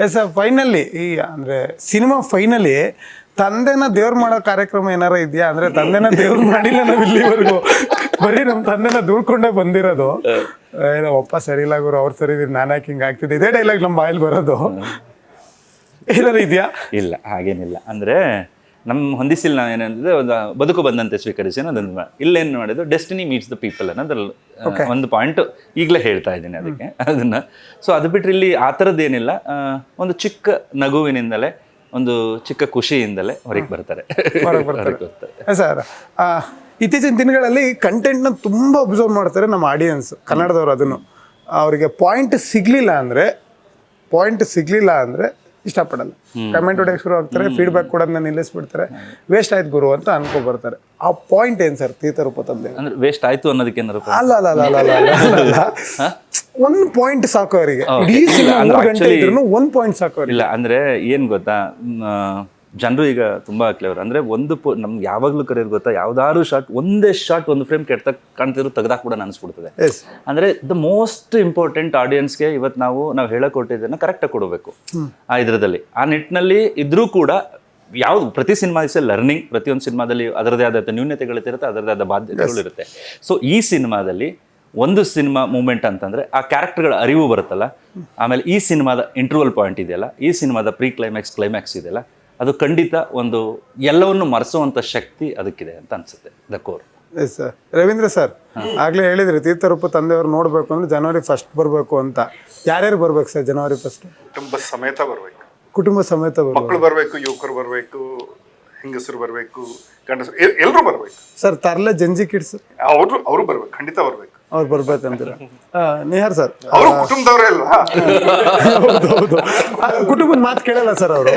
ಎಸ್ ಫೈನಲಿ ಈ ಅಂದರೆ ಸಿನಿಮಾ ಫೈನಲಿ ತಂದೆನ ದೇವ್ರು ಮಾಡೋ ಕಾರ್ಯಕ್ರಮ ಏನಾರ ಇದೆಯಾ? ಅಂದರೆ ತಂದೆನ ದೇವ್ರು ಮಾಡಿಲ್ಲ ನಾವು ಇಲ್ಲಿವರೆಗೂ, ಬರೀ ನಮ್ಮ ತಂದೆನ ದುಡ್ಕೊಂಡೇ ಬಂದಿರೋದು. ನಮ್ಮ ಅಪ್ಪ ಸರಿ ಇಲ್ಲ ಗುರು, ಅವ್ರು ಸರಿ ಇದ್ರು, ನಾನು ಯಾಕೆ ಹಿಂಗೆ ಆಗ್ತಿದ್ದೆ, ಇದೇ ಡೈಲಾಗ್ ನಮ್ಮ ಬಾಯಲ್ಲಿ ಬರೋದು ಏನಾರು ಇದೆಯಾ? ಇಲ್ಲ, ಹಾಗೇನಿಲ್ಲ. ಅಂದರೆ ನಮ್ಮ ಹೊಂದಿಸಿಲ್ಲ ನಾವು ಏನಂದ್ರೆ ಒಂದು ಬದುಕು ಬಂದಂತೆ ಸ್ವೀಕರಿಸಿ ಅನ್ನೋದೊಂದು. ಇಲ್ಲೇನು ಮಾಡಿದ್ದು, ಡೆಸ್ಟಿನಿ ಮೀಟ್ಸ್ ದ ಪೀಪಲ್ ಅನ್ನೋದ್ರಲ್ಲಿ ಒಂದು ಪಾಯಿಂಟ್ ಈಗಲೇ ಹೇಳ್ತಾ ಇದ್ದೀನಿ ಅದಕ್ಕೆ ಅದನ್ನು. ಸೊ ಅದು ಬಿಟ್ಟರೆ ಇಲ್ಲಿ ಆ ಥರದ್ದೇನಿಲ್ಲ. ಒಂದು ಚಿಕ್ಕ ನಗುವಿನಿಂದಲೇ, ಒಂದು ಚಿಕ್ಕ ಖುಷಿಯಿಂದಲೇ ಹೊರಗೆ ಬರ್ತಾರೆ. ಸರ್, ಇತ್ತೀಚಿನ ದಿನಗಳಲ್ಲಿ ಕಂಟೆಂಟ್ನ ತುಂಬ ಅಬ್ಸರ್ವ್ ಮಾಡ್ತಾರೆ ನಮ್ಮ ಆಡಿಯನ್ಸ್, ಕನ್ನಡದವ್ರು. ಅದನ್ನು ಅವರಿಗೆ ಪಾಯಿಂಟ್ ಸಿಗಲಿಲ್ಲ ಅಂದರೆ ಇಷ್ಟಪಡಲ್ಲ, ಕಮೆಂಟ್ ಹೊಡೆಯಕ್ಕೆ ಶುರು ಆಗ್ತಾರೆ, ಫೀಡ್ಬ್ಯಾಕ್ ಕೊಡೋದನ್ನ ನಿಲ್ಲಿಸ್ಬಿಡ್ತಾರೆ, ವೇಸ್ಟ್ ಆಯ್ತು ಗುರು ಅಂತ ಅನ್ಕೊ ಬರ್ತಾರೆ. ಆ ಪಾಯಿಂಟ್ ಏನು ಸರ್ ತೀರ್ಥರೂಪ ತಂದೆ? ಅಂದ್ರೆ ವೇಸ್ಟ್ ಆಯ್ತು ಅನ್ನೋದಕ್ಕೆ ಅಲ್ಲ, ಒಂದು ಪಾಯಿಂಟ್ ಸಾಕು ಅವರಿಗೆ. ಇಡೀ ಸಿನಿಮಾ 3 ಗಂಟೆ ಇದ್ರೂ ಒಂದು ಪಾಯಿಂಟ್ ಸಾಕು ಅವರಿಗೆ. ಇಲ್ಲ ಅಂದ್ರೆ ಏನು ಗೊತ್ತಾ, ಜನರು ಈಗ ತುಂಬಾ ಕ್ಲೇವರ್. ಅಂದ್ರೆ ನಮ್ಗೆ ಯಾವಾಗ್ಲೂ ಕರೆಯೋದು ಗೊತ್ತಾ, ಯಾವ್ದಾದ್ರು ಶಾರ್ಟ್, ಒಂದೇ ಶಾರ್ಟ್ ಒಂದು ಫ್ರೇಮ್ ಕೆಟ್ಟ ಕಾಣ್ತಿದ್ರು ತೆಗ್ದಾಕ್ ಕೂಡ ಅನಿಸ್ಬಿಡ್ತದೆ. ಅಂದ್ರೆ ದ ಮೋಸ್ಟ್ ಇಂಪಾರ್ಟೆಂಟ್ ಆಡಿಯನ್ಸ್ಗೆ ಇವತ್ತು ನಾವು ಹೇಳಕ್ ಕೊಟ್ಟಿದ್ದನ್ನ ಕರೆಕ್ಟಾಗಿ ಕೊಡಬೇಕು ಆ ಇದ್ರದಲ್ಲಿ. ಆ ನಿಟ್ಟಿನಲ್ಲಿ ಇದ್ರೂ ಕೂಡ ಯಾವ್ದು ಪ್ರತಿ ಸಿನಿಮಾ ಇಸ್ ಲರ್ನಿಂಗ್. ಪ್ರತಿಯೊಂದು ಸಿನಿಮಾದಲ್ಲಿ ಅದರದೇ ಆದ ನ್ಯೂನ್ಯತೆಗಳಿರುತ್ತೆ, ಅದರದೇ ಆದ ಬಾಧ್ಯತೆಗಳಿರುತ್ತೆ. ಸೊ ಈ ಸಿನಿಮಾದಲ್ಲಿ ಒಂದು ಸಿನಿಮಾ ಮೂಮೆಂಟ್ ಅಂತಂದ್ರೆ ಆ ಕ್ಯಾರೆಕ್ಟರ್ಗಳ ಅರಿವು ಬರುತ್ತಲ್ಲ, ಆಮೇಲೆ ಈ ಸಿನಿಮಾದ ಇಂಟರ್ವಲ್ ಪಾಯಿಂಟ್ ಇದೆಯಲ್ಲ, ಈ ಸಿನಿಮಾದ ಪ್ರೀ ಕ್ಲೈಮ್ಯಾಕ್ಸ್ ಇದೆಯಲ್ಲ, ಅದು ಖಂಡಿತ ಒಂದು ಎಲ್ಲವನ್ನು ಮರೆಸುವಂಥ ಶಕ್ತಿ ಅದಕ್ಕಿದೆ ಅಂತ ಅನ್ಸುತ್ತೆ. The core. Yes sir. Ravindra sir, ಆಗ್ಲೇ ಹೇಳಿದ್ರಿ ತೀರ್ಥರೂಪ ತಂದೆಯವ್ರು ನೋಡ್ಬೇಕು ಅಂದ್ರೆ January 1 ಬರಬೇಕು ಅಂತ. ಯಾರ್ಯಾರು ಬರ್ಬೇಕು ಸರ್ January 1? ಕುಟುಂಬ ಸಮೇತ ಬರಬೇಕು. ಕುಟುಂಬ ಸಮೇತ ಮಕ್ಕಳು ಬರಬೇಕು, ಯುವಕರು ಬರಬೇಕು, ಹೆಂಗಸರು ಬರಬೇಕು, ಗಂಡಸರು, ಎಲ್ಲರೂ ಬರಬೇಕು ಸರ್. ತರ್ಲೆ ಜಂಜಿ ಕಿಡ್ಸ್ ಅವರು ಬರ್ಬೇಕು, ಖಂಡಿತ ಬರ್ಬೇಕು. ಅವ್ರು ಬರ್ಬೇಕಂತೀರ? ನಿಹಾರ್ ಸರ್, ಅವರು ಕುಟುಂಬದವರೇ ಅಲ್ವಾ? ಹೌದು. ಕುಟುಂಬದ ಮಾತು ಕೇಳಲ್ಲ ಸರ್ ಅವರು,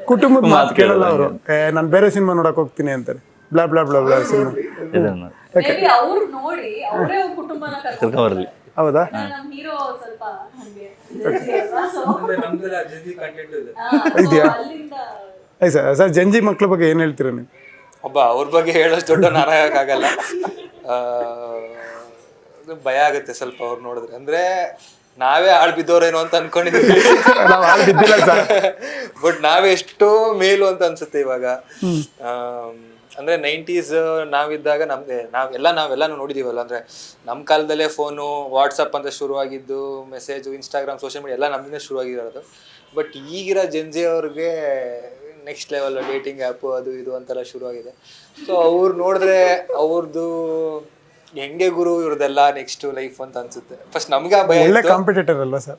ಕುಟುಂಬದ ಮಾತು ಕೇಳಲ್ಲ ಅವರು. ನಾನು ಬೇರೆ ಸಿನಿಮಾ ನೋಡಕ್ ಹೋಗ್ತೀನಿ ಅಂತಾರೆ, blah blah blah blah cinema. ಅವ್ರು ನೋಡಿ ಅವರೇ ಒಂದು ಕುಟುಂಬನ ಕರ್ಕೊಂಡು ಬರಲಿ. ಹೌದಾ? ನಮ್ಮ ಹೀರೋ ಸ್ವಲ್ಪ ಹಂಗೆ ಇದೆಯಾ? ಅಲ್ಲಿಂದ ಸರ್ ಜಂಜಿ ಮಕ್ಳ ಬಗ್ಗೆ ಏನ್ ಹೇಳ್ತೀರಾ ನೀವು? ಅವ್ರ ಬಗ್ಗೆ ಹೇಳೋಷ್ಟು ದೊಡ್ಡ ನಾನಾಗಕ್ಕಾಗಲ್ಲ. ಭಯ ಆಗುತ್ತೆ ಸ್ವಲ್ಪ ಅವ್ರು ನೋಡಿದ್ರೆ. ಅಂದ್ರೆ ನಾವೇ ಆಳ್ ಬಿದ್ದವ್ರೇನೋ ಅಂತ ಅನ್ಕೊಂಡಿದ್ವಿ, ಬಟ್ ನಾವೇ ಎಷ್ಟೋ ಮೇಲು ಅಂತ ಅನ್ಸುತ್ತೆ ಇವಾಗ. ಅಂದ್ರೆ 90s ನಾವಿದ್ದಾಗ ನಾವೆಲ್ಲ ನೋಡಿದೀವಲ್ಲ. ಅಂದ್ರೆ ನಮ್ಮ ಕಾಲದಲ್ಲೇ ಫೋನು, ವಾಟ್ಸಪ್ ಅಂತ ಶುರುವಾಗಿದ್ದು, ಮೆಸೇಜು, ಇನ್ಸ್ಟಾಗ್ರಾಮ್, ಸೋಷಿಯಲ್ ಮೀಡಿಯಾ ಎಲ್ಲ ನಮ್ಮಿಂದ ಶುರುವಾಗಿರೋದು. ಬಟ್ ಈಗಿರೋ ಜೆನ್ಜಿ ಅವ್ರಿಗೆ ನೆಕ್ಸ್ಟ್ ಲೆವೆಲ್ ಡೇಟಿಂಗ್ ಆ್ಯಪು ಅದು ಇದು ಅಂತೆಲ್ಲ ಶುರುವಾಗಿದೆ. ಸೊ ಅವ್ರು ನೋಡಿದ್ರೆ ಅವ್ರದ್ದು ಹೆಂಗೆ ಗುರು ಇವ್ರದೆಲ್ಲ ನೆಕ್ಸ್ಟ್ ಲೈಫ್ ಅಂತ ಅನ್ಸುತ್ತೆ. ಫಸ್ಟ್ ನಮ್ಗೆ ಆ ಭಯ. ಕಾಂಪಿಟೇಟರ್ ಅಲ್ವಾ ಸರ್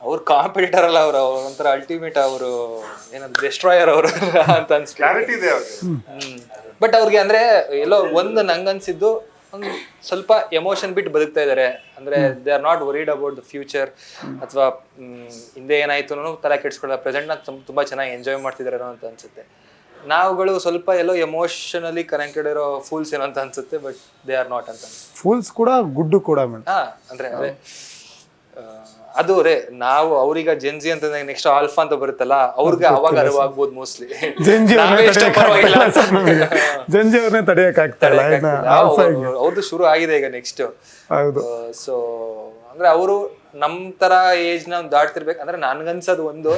ಅವ್ರ ಕಾಂಪಿಟೇಟರ್ ಅಲ್ಲ, ಅವ್ರು ಒಂಥರ ಅಲ್ಟಿಮೇಟ್, ಅವರು ಏನಂದ್ರೆ ಡೆಸ್ಟ್ರಾಯರ್ ಅವರು ಅಂತ ಅನ್ಸ್ತಾರೆ. ಬಟ್ ಅವ್ರಿಗೆ ಅಂದ್ರೆ ಎಲ್ಲೋ ನಂಗನ್ಸಿದ್ದು ಒಂದು ಸ್ವಲ್ಪ ಎಮೋಷನ್ ಬಿಟ್ಟು ಬದುಕ್ತಾ ಇದಾರೆ. ಅಂದ್ರೆ they are not worried about the future, ಅಥವಾ ಹಿಂದೆ ಏನಾಯ್ತು ಅನ್ನೋ ತಲೆ ಕೆಡ್ಸ್ಕೊಳ್ಳೋ, ಪ್ರೆಸೆಂಟ್ ನ ತುಂಬಾ ಚೆನ್ನಾಗಿ ಎಂಜಾಯ್ ಮಾಡ್ತಿದಾರೆ ಅಂತ ಅನ್ಸುತ್ತೆ. ನಾವುಗಳು ಸ್ವಲ್ಪ ಎಲ್ಲೋ ಎಮೋಷನಲಿ ಕನೆಕ್ಟೆಡ್ ಇರೋ ಫೂಲ್ಸ್ ಏನೋ ಅಂತ ಅನ್ಸುತ್ತೆ, ಬಟ್ ದೇ ಆರ್ ನಾಟ್ ಅಂತ. ಫೂಲ್ಸ್ ಕೂಡ ಗುಡ್ಡು ಕೂಡ ಅಂದ್ರೆ ಅದೇ ಅದು ರೇ ನಾವು ಅವ್ರೀಗ ಜೆನ್ಜಿ ಅಂತ ನೆಕ್ಸ್ಟ್ ಆಲ್ಫಾ ಅಂತ ಬರುತ್ತಲ್ಲ, ಅವ್ರಿಗೆ ಅವಾಗ ಅರಿವಾಗ್ಬೋದು ಮೋಸ್ಟ್ಲಿ. ಜಂಜಿ ಅವ್ರನ್ನೇ ತಡೆಯಕ್ ಆಗ್ತಾ ಇಲ್ಲ, ಅವ್ರದ್ದು ಶುರು ಆಗಿದೆ ಈಗ ನೆಕ್ಸ್ಟ್. ಸೊ ಅಂದ್ರೆ ಅವರು ನಮ್ ತರ ಏಜ್ ನ ದಾಟ್ತಿರ್ಬೇಕು. ಅಂದ್ರೆ ನನ್ಗನ್ಸೋದು ಒಂದು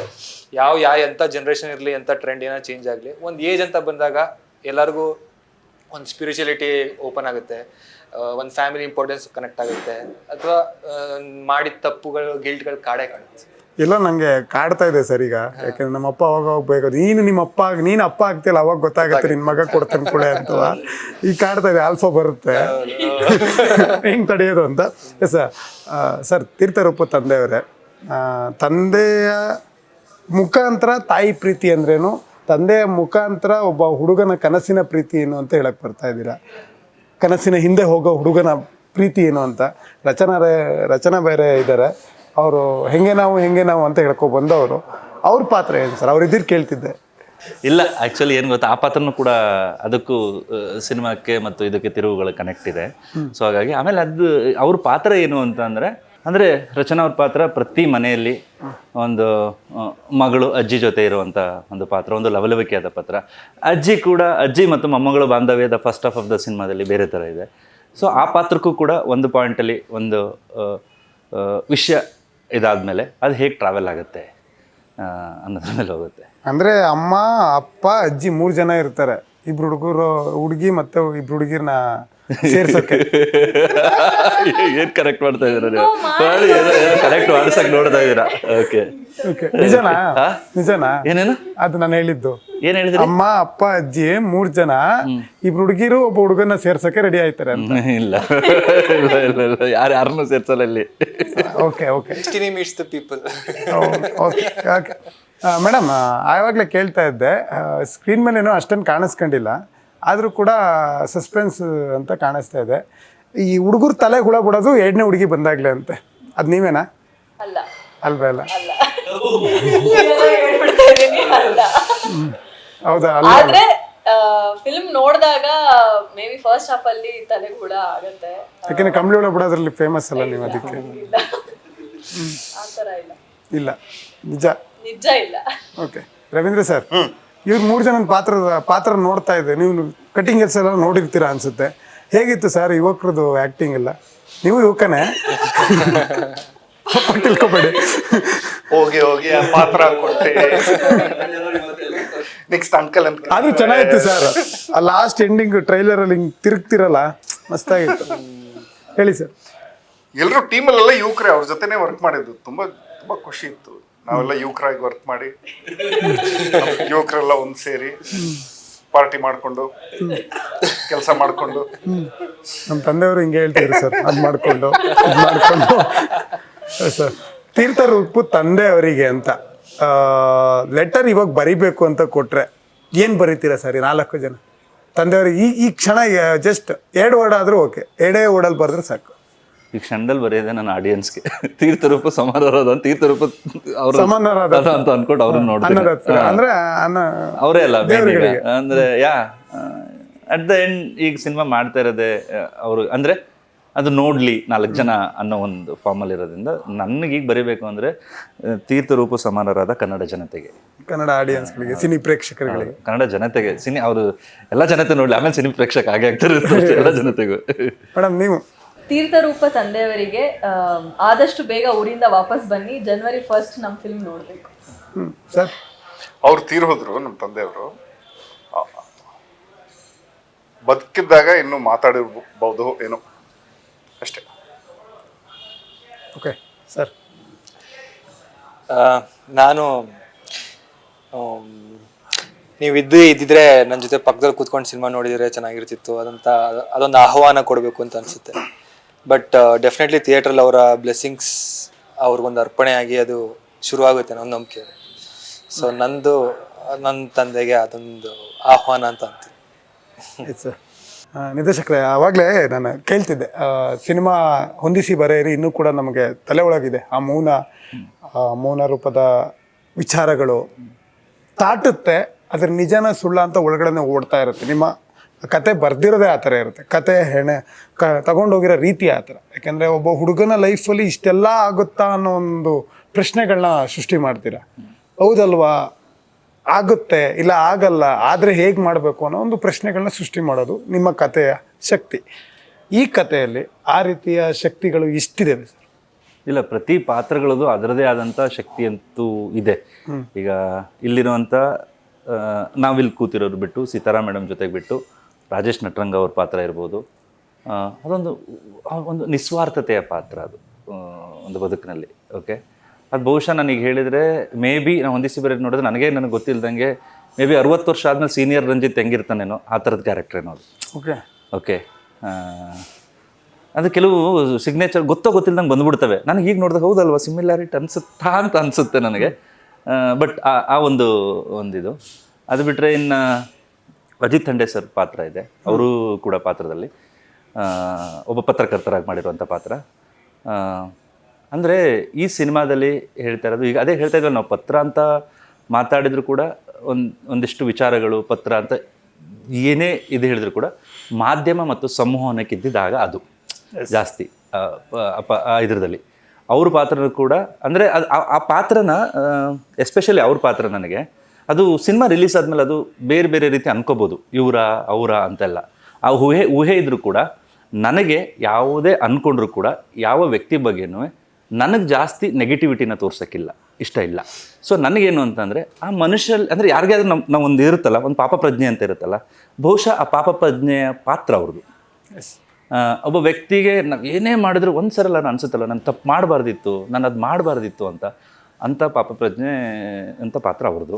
ಎಂತ ಜನರೇಷನ್ ಇರ್ಲಿ, ಎಂತ ಟ್ರೆಂಡ್ ಏನೋ ಚೇಂಜ್ ಆಗ್ಲಿ, ಒಂದ್ ಏಜ್ ಅಂತ ಬಂದಾಗ ಎಲ್ಲರಿಗೂ ಒಂದು ಸ್ಪಿರಿಚುಯಾಲಿಟಿ ಓಪನ್ ಆಗುತ್ತೆ, ಒಂದು ಫ್ಯಾಮಿಲಿ ಇಂಪಾರ್ಟೆನ್ಸ್ ಕನೆಕ್ಟ್ ಆಗುತ್ತೆ, ಅಥವಾ ಮಾಡಿದ ತಪ್ಪುಗಳು, ಗಿಲ್ಟ್ಗಳು ಕಾಡುತ್ತೆ. ಎಲ್ಲ ನಂಗೆ ಕಾಡ್ತಾ ಇದೆ ಸರ್ ಈಗ. ಯಾಕಂದ್ರೆ ನಮ್ಮ ಅಪ್ಪ ಅವಾಗ ಹೋಗ್ಬೇಕು, ನೀನು ಅಪ್ಪ ಆಗ್ತಿಲ್ಲ, ಅವಾಗ ಗೊತ್ತಾಗುತ್ತೆ ನಿನ್ ಮಗ ಕೊಡ್ತಾನೆ ಕೊಡೆ ಅಂತ. ಈಗ ಕಾಡ್ತಾ ಇದೆ, ಆಲ್ಫಾ ಬರುತ್ತೆ, ಹೆಂಗ್ ತಡೆಯೋದು ಅಂತ. ಸರ್ ತೀರ್ಥರೂಪ ತಂದೆಯವರೇ, ತಂದೆಯ ಮುಖಾಂತರ ತಾಯಿ ಪ್ರೀತಿ ಅಂದ್ರೇನು, ತಂದೆಯ ಮುಖಾಂತರ ಒಬ್ಬ ಹುಡುಗನ ಕನಸಿನ ಪ್ರೀತಿ ಏನು ಅಂತ ಹೇಳಕ್ ಬರ್ತಾ ಇದ್ದೀರಾ. ಕನಸಿನ ಹಿಂದೆ ಹೋಗೋ ಹುಡುಗನ ಪ್ರೀತಿ ಏನು ಅಂತ. ರಚನಾ ಬೇರೆ ಇದ್ದಾರೆ, ಅವರು ಹೆಂಗೆ ನಾವು ಅಂತ ಹೇಳ್ಕೊ ಬಂದವರು. ಅವ್ರ ಪಾತ್ರ ಏನು ಸರ್? ಅವ್ರು ಇದ್ದಿದ್ದು ಕೇಳ್ತಿದ್ದೆ. ಇಲ್ಲ ಆ್ಯಕ್ಚುಲಿ ಏನು ಗೊತ್ತಾ, ಆ ಪಾತ್ರನೂ ಕೂಡ ಅದಕ್ಕೂ ಸಿನಿಮಾಕ್ಕೆ ಮತ್ತು ಇದಕ್ಕೆ ತಿರುವುಗಳ ಕನೆಕ್ಟ್ ಇದೆ. ಸೊ ಹಾಗಾಗಿ ಆಮೇಲೆ ಅದು ಅವ್ರ ಪಾತ್ರ ಏನು ಅಂತ ಅಂದರೆ ರಚನಾ ಅವ್ರ ಪಾತ್ರ ಪ್ರತಿ ಮನೆಯಲ್ಲಿ ಒಂದು ಮಗಳು ಅಜ್ಜಿ ಜೊತೆ ಇರುವಂಥ ಒಂದು ಪಾತ್ರ, ಒಂದು ಲವಲವಿಕೆಯಾದ ಪಾತ್ರ. ಅಜ್ಜಿ ಮತ್ತು ಮೊಮ್ಮಗಳು ಬಾಂಧವ್ಯದ ಫಸ್ಟ್ ಹಾಫ್ ಆಫ್ ದ ಸಿನಿಮಾದಲ್ಲಿ ಬೇರೆ ಥರ ಇದೆ. ಸೊ ಆ ಪಾತ್ರಕ್ಕೂ ಕೂಡ ಒಂದು ಪಾಯಿಂಟಲ್ಲಿ ಒಂದು ವಿಷಯ ಇದಾದಮೇಲೆ ಅದು ಹೇಗೆ ಟ್ರಾವೆಲ್ ಆಗುತ್ತೆ ಅನ್ನೋದ್ರ ಮೇಲೆ ಹೋಗುತ್ತೆ. ಅಂದರೆ ಅಮ್ಮ, ಅಪ್ಪ, ಅಜ್ಜಿ 3 ಜನ ಇರ್ತಾರೆ. ಇಬ್ರು ಹುಡುಗಿ ಮತ್ತು ಇಬ್ರು ಹುಡುಗಿರ್ನ ಸೇರ್ಸೋಕೆ. ಏನ್ ಕರೆಕ್ಟ್ ಮಾಡ್ತಾ ಇದೀರ ನೀವು? ಕರೆಕ್ಟ್ ಮಾಡ್ಸಕ್ ನೋಡ್ತಾ ಇದೀರಾ? ಓಕೆ ನಿಜನಾ? ಏನೇನು ಅದು ನಾನು ಹೇಳಿದ್ದು. ಏನ್ ಹೇಳಿದ್ರಿ? ಅಮ್ಮ, ಅಪ್ಪ, ಅಜ್ಜಿ 3 ಜನ, ಇಬ್ರು ಹುಡುಗಿರು ಒಬ್ಬ ಹುಡುಗನ ಸೇರ್ಸೋಕೆ ರೆಡಿ ಆಯ್ತಾರೆ ಅಂತ. ಇಲ್ಲ ಯಾರನ್ನೂ ಸೇರ್ಸಲ್ಲ ಇಲ್ಲಿ. Okay okay destiny meets the people. Okay okay madam, ಆವಾಗಲೇ ಕೇಳ್ತಾ ಇದ್ದೆ, ಸ್ಕ್ರೀನ್ ಮೇಲೇನೋ ಅಷ್ಟೊಂದು ಕಾಣಿಸ್ಕೊಂಡಿಲ್ಲ, ಆದರೂ ಕೂಡ ಸಸ್ಪೆನ್ಸ್ ಅಂತ ಕಾಣಿಸ್ತಾ ಇದೆ. ಈ ಹುಡುಗರು ತಲೆ ಹುಳ ಬಿಡೋದು 2ನೇ ಹುಡುಗಿ ಬಂದಾಗ್ಲೇ ಅಂತೆ, ಅದು ನೀವೇನಾ? ಅಲ್ಲ ಅಲ್ವೇ ಅಲ್ಲ? ಅಲ್ಲ. ಹೇಳ್ಬಿಡ್ತಾ ಇದೀನಿ, ಅಲ್ಲ. ಹೌದಾ? ಆದ್ರೆ ಫಿಲ್ಮ್ ನೋಡಿದಾಗ ಮೇ ಬಿ ಫಸ್ಟ್ ಹಾಫ್ ಅಲ್ಲಿ ತಲೆಗೆ ಹುಳ ಆಗತ್ತೆ. ಯಾಕೆಂದ್ರೆ ಕಂಬಳಿ ಹುಳ ಬಿಡೋದ್ರಲ್ಲಿ ಫೇಮಸ್ ಅಲ್ಲ ನೀವು, ಅದಕ್ಕೆ. ಆತರ ಇಲ್ಲ. ಇಲ್ಲ, ನಿಜ ನಿಜ ಇಲ್ಲ. ಓಕೆ ರವೀಂದ್ರ ಸರ್, ಇವ್ರು 3 ಜನ ಪಾತ್ರ ನೋಡ್ತಾ ಇದ್ದೆ, ನೀವು ಕಟಿಂಗ್ ಎಲ್ಸ್ ಎಲ್ಲ ನೋಡಿರ್ತೀರಾ ಅನ್ಸುತ್ತೆ. ಹೇಗಿತ್ತು ಸರ್ ಯುವಕರದು ಆ್ಯಕ್ಟಿಂಗ್ ಎಲ್ಲ? ನೀವು ಯುವಕನೇ, ತಿಳ್ಕೊಬೇಡಿ. ಹೋಗಿ ಆ ಪಾತ್ರ ಕೊಟ್ಟೆ ನೆಕ್ಸ್ಟ್ ಅಂಕಲ್ ಅಂತ. ಅದು ಚೆನ್ನಾಗಿತ್ತು ಸರ್. ಆ ಲಾಸ್ಟ್ ಎಂಡಿಂಗ್ ಟ್ರೈಲರ್ ಅಲ್ಲಿ ಹಿಂಗ್ ತಿರುಗ್ತಿರಲ್ಲ, ಮಸ್ತಾಗಿತ್ತು. ಹೇಳಿ ಸರ್. ಎಲ್ಲರೂ ಟೀಮಲ್ಲೆಲ್ಲ ಯುವಕರೇ, ಅವ್ರ ಜೊತೆನೆ ವರ್ಕ್ ಮಾಡಿದ್ದು ತುಂಬಾ ತುಂಬಾ ಖುಷಿ ಇತ್ತು. ನಾವೆಲ್ಲ ಯುವಕರಾಗಿ ವರ್ಕ್ ಮಾಡಿ ಯುವಕರೆಲ್ಲ ಒಂದ್ ಸೇರಿ ಪಾರ್ಟಿ ಮಾಡ್ಕೊಂಡು ಕೆಲಸ ಮಾಡ್ಕೊಂಡು. ನಮ್ಮ ತಂದೆಯವರು ಹಿಂಗೆ ಹೇಳ್ತಿದ್ರು ಸರ್, ಅದು ಮಾಡ್ಕೊಂಡು ಸರ್. ತೀರ್ಥರೂಪು ತಂದೆ ಅವರಿಗೆ ಅಂತ ಲೆಟರ್ ಇವಾಗ ಬರಿಬೇಕು ಅಂತ ಕೊಟ್ರೆ ಏನು ಬರೀತೀರಾ ಸರ್? 4 ಜನ ತಂದೆಯವ್ರಿಗೆ ಈ ಕ್ಷಣ ಜಸ್ಟ್ 2 ವರ್ಡ್ ಆದರೂ ಓಕೆ, 2 ವರ್ಡಲ್ಲಿ ಬರೆದ್ರೆ ಸಾಕು. ಈ ಕ್ಷಣದಲ್ಲಿ ಬರೆಯೋದೆ ನನ್ನ ಆಡಿಯನ್ಸ್ಗೆ. ತೀರ್ಥರೂಪ ಸಮಾನರಾದ ತೀರ್ಥರೂಪ ಅವರು ಅಂತ ಅನ್ಕೊಂಡು ಅವ್ರನ್ನ ನೋಡ್ತಾರೆ. ಅಂದ್ರೆ ಅವರೇ ಅಲ್ಲ ಅಂದ್ರೆ ಅಟ್ ದ ಎಂಡ್ ಈಗ ಸಿನಿಮಾ ಮಾಡ್ತಾ ಇರೋದೇ ಅವರು, ಅಂದ್ರೆ ಅದು ನೋಡ್ಲಿ 4 ಜನ ಅನ್ನೋ ಒಂದು ಫಾರ್ಮಲ್ಲಿ ಇರೋದ್ರಿಂದ ನನಗೀಗ ಬರೀಬೇಕು ಅಂದ್ರೆ ತೀರ್ಥರೂಪ ಸಮಾನರಾದ ಕನ್ನಡ ಜನತೆಗೆ, ಕನ್ನಡ ಆಡಿಯನ್ಸ್ಗಳಿಗೆ, ಸಿನಿ ಪ್ರೇಕ್ಷಕರುಗಳಿಗೆ, ಕನ್ನಡ ಜನತೆಗೆ, ಅವರು ಎಲ್ಲ ಜನತೆ ನೋಡ್ಲಿ, ಆಮೇಲೆ ಸಿನಿ ಪ್ರೇಕ್ಷಕ ಹಾಗೆ ಆಗ್ತಾರೆ ಎಲ್ಲ ಜನತೆಗೂ. ಮೇಡಮ್ ನೀವು? ತೀರ್ಥರೂಪ ತಂದೆಯವರಿಗೆ ಆದಷ್ಟು ಬೇಗ ಊರಿಂದ ವಾಪಸ್ ಬನ್ನಿ, ಜನವರಿ 1 ನಮ್ಮ ಫಿಲ್ಮ್ ನೋಡ್ಬೇಕು. ಸರ್, ಅವ್ರು ತೀರ್ಹೋದ್ರು ನಮ್ಮ ತಂದೆಯವರು. ಬದುಕಿದ್ದಾಗ ಇನ್ನು ಮಾತಾಡಿರ್ಬಹುದು ಏನೋ ಅಷ್ಟೇ. Okay sir. ನಾನು ನೀವು ಇದ್ದಿದ್ರೆ ನನ್ನ ಜೊತೆ ಪಕ್ಕದಲ್ಲಿ ಕೂತ್ಕೊಂಡು ಸಿನಿಮಾ ನೋಡಿದ್ರೆ ಚೆನ್ನಾಗಿರ್ತಿತ್ತು ಅದೊಂದು ಆಹ್ವಾನ ಕೊಡಬೇಕು ಅಂತ ಅನ್ಸುತ್ತೆ. ಬಟ್ ಡೆಫಿನೆಟ್ಲಿ ಥಿಯೇಟ್ರಲ್ಲಿ ಅವರ ಬ್ಲೆಸ್ಸಿಂಗ್ಸ್ ಅವ್ರಿಗೊಂದು ಅರ್ಪಣೆ ಆಗಿ ಅದು ಶುರುವಾಗುತ್ತೆ ನನ್ನ ನಂಬಿಕೆ. ಸೊ ನನ್ನ ತಂದೆಗೆ ಅದೊಂದು ಆಹ್ವಾನ ಅಂತ ಅಂತೀನಿ. ಸರ್, ನಿರ್ದೇಶಕರೇ, ಆವಾಗಲೇ ನಾನು ಕೇಳ್ತಿದ್ದೆ, ಸಿನಿಮಾ ಹೊಂದಿಸಿ ಬರೆಯಿರಿ ಇನ್ನೂ ಕೂಡ ನಮಗೆ ತಲೆ ಒಳಗಿದೆ. ಆ ಮೌನ ರೂಪದ ವಿಚಾರಗಳು ತಾಟುತ್ತೆ, ಅದ್ರ ನಿಜನ ಸುಳ್ಳ ಅಂತ ಒಳಗಡೆ ಓಡ್ತಾ ಇರುತ್ತೆ. ನಿಮ್ಮ ಕತೆ ಬರ್ದಿರೋದೇ ಆ ಥರ ಇರುತ್ತೆ, ಕತೆ ತಗೊಂಡೋಗಿರೋ ರೀತಿ ಆ ಥರ. ಯಾಕೆಂದರೆ ಒಬ್ಬ ಹುಡುಗನ ಲೈಫಲ್ಲಿ ಇಷ್ಟೆಲ್ಲ ಆಗುತ್ತಾ ಅನ್ನೋ ಒಂದು ಪ್ರಶ್ನೆಗಳನ್ನ ಸೃಷ್ಟಿ ಮಾಡ್ತೀರಾ. ಹೌದಲ್ವಾ, ಆಗುತ್ತೆ, ಇಲ್ಲ ಆಗಲ್ಲ, ಆದರೆ ಹೇಗೆ ಮಾಡಬೇಕು ಅನ್ನೋ ಒಂದು ಪ್ರಶ್ನೆಗಳನ್ನ ಸೃಷ್ಟಿ ಮಾಡೋದು ನಿಮ್ಮ ಕಥೆಯ ಶಕ್ತಿ. ಈ ಕಥೆಯಲ್ಲಿ ಆ ರೀತಿಯ ಶಕ್ತಿಗಳು ಎಷ್ಟಿದೆ ಸರ್? ಇಲ್ಲ, ಪ್ರತಿ ಪಾತ್ರಗಳದು ಅದರದೇ ಆದಂಥ ಶಕ್ತಿ ಅಂತೂ ಇದೆ. ಈಗ ಇಲ್ಲಿರುವಂಥ ನಾವಿಲ್ಲಿ ಕೂತಿರೋರು ಬಿಟ್ಟು, ಸೀತಾರಾ ಮೇಡಮ್ ಜೊತೆಗೆ ಬಿಟ್ಟು, ರಾಜೇಶ್ ನಟರಂಗ ಅವ್ರ ಪಾತ್ರ ಇರ್ಬೋದು, ಒಂದು ನಿಸ್ವಾರ್ಥತೆಯ ಪಾತ್ರ ಅದು ಒಂದು ಬದುಕಿನಲ್ಲಿ. ಓಕೆ, ಅದು ಬಹುಶಃ ನನಗೆ ಹೇಳಿದರೆ ಮೇ ಬಿ ನಾವು ಹೊಂದಿಸಿ ಬರೋದು ನೋಡಿದ್ರೆ ನನಗೆ ಗೊತ್ತಿಲ್ದಂಗೆ ಮೇ ಬಿ 60 ವರ್ಷ ಆದಮೇಲೆ ಸೀನಿಯರ್ ರಂಜಿತ್ ಹೆಂಗಿರ್ತಾನೇನೋ ಆ ಥರದ ಕ್ಯಾರೆಕ್ಟರ್ ಏನೋ ಅದು. ಓಕೆ, ಅದು ಕೆಲವು ಸಿಗ್ನೇಚರ್ ಗೊತ್ತಿಲ್ದಂಗೆ ಬಂದ್ಬಿಡ್ತವೆ. ನನಗೆ ಈಗ ನೋಡಿದಾಗ ಹೌದಲ್ವಾ ಸಿಮಿಲಾರಿಟಿ ಅನಿಸುತ್ತಾ ಅಂತ ಅನಿಸುತ್ತೆ ನನಗೆ. ಬಟ್ ಆ ಒಂದಿದು ಅದು ಬಿಟ್ಟರೆ ಇನ್ನು ಅಜಿತ್ ಥಂಡೆ ಸರ್ ಪಾತ್ರ ಇದೆ, ಅವರು ಕೂಡ ಪಾತ್ರದಲ್ಲಿ ಒಬ್ಬ ಪತ್ರಕರ್ತರಾಗಿ ಮಾಡಿರುವಂಥ ಪಾತ್ರ. ಅಂದರೆ ಈ ಸಿನಿಮಾದಲ್ಲಿ ಹೇಳ್ತಾ ಇರೋದು, ಈಗ ಅದೇ ಹೇಳ್ತಾ ಇದ್ವಲ್ಲ ನಾವು, ಪತ್ರ ಅಂತ ಮಾತಾಡಿದ್ರು ಕೂಡ ಒಂದಿಷ್ಟು ವಿಚಾರಗಳು ಪತ್ರ ಅಂತ ಏನೇ ಇದು ಹೇಳಿದ್ರು ಕೂಡ ಮಾಧ್ಯಮ ಮತ್ತು ಸಂವಹನಕ್ಕಿದ್ದಾಗ ಅದು ಜಾಸ್ತಿ ಇದರದಲ್ಲಿ ಅವ್ರ ಪಾತ್ರ ಕೂಡ ಅಂದರೆ ಅದು ಆ ಪಾತ್ರನ ಎಸ್ಪೆಷಲಿ ಅವ್ರ ಪಾತ್ರ ನನಗೆ ಅದು ಸಿನಿಮಾ ರಿಲೀಸ್ ಆದಮೇಲೆ ಅದು ಬೇರೆ ಬೇರೆ ರೀತಿ ಅನ್ಕೋಬೋದು ಅವರ ಅಂತೆಲ್ಲ ಆ ಊಹೆ ಇದ್ರೂ ಕೂಡ ನನಗೆ ಯಾವುದೇ ಅಂದ್ಕೊಂಡ್ರು ಕೂಡ ಯಾವ ವ್ಯಕ್ತಿ ಬಗ್ಗೆನೂ ನನಗೆ ಜಾಸ್ತಿ ನೆಗೆಟಿವಿಟಿನ ತೋರ್ಸೋಕ್ಕಿಲ್ಲ, ಇಷ್ಟ ಇಲ್ಲ. ಸೊ ನನಗೇನು ಅಂತಂದರೆ ಆ ಮನುಷ್ಯಲ್ಲಿ ಅಂದರೆ ಯಾರಿಗಾದ್ರೂ ನಾವು ಒಂದು ಇರುತ್ತಲ್ಲ, ಒಂದು ಪಾಪ ಪ್ರಜ್ಞೆ ಅಂತ ಇರುತ್ತಲ್ಲ, ಬಹುಶಃ ಆ ಪಾಪ ಪ್ರಜ್ಞೆಯ ಪಾತ್ರ ಅವ್ರದ್ದು. ಒಬ್ಬ ವ್ಯಕ್ತಿಗೆ ನಾವು ಏನೇ ಮಾಡಿದ್ರು ಒಂದು ಸರಲ್ಲ ಅನ್ಸುತ್ತಲ್ಲ, ನಾನು ತಪ್ಪು ಮಾಡಬಾರ್ದಿತ್ತು, ನಾನು ಅದು ಮಾಡಬಾರ್ದಿತ್ತು ಅಂಥ ಪಾಪ ಪ್ರಜ್ಞೆ ಅಂತ ಪಾತ್ರ ಅವ್ರದ್ದು.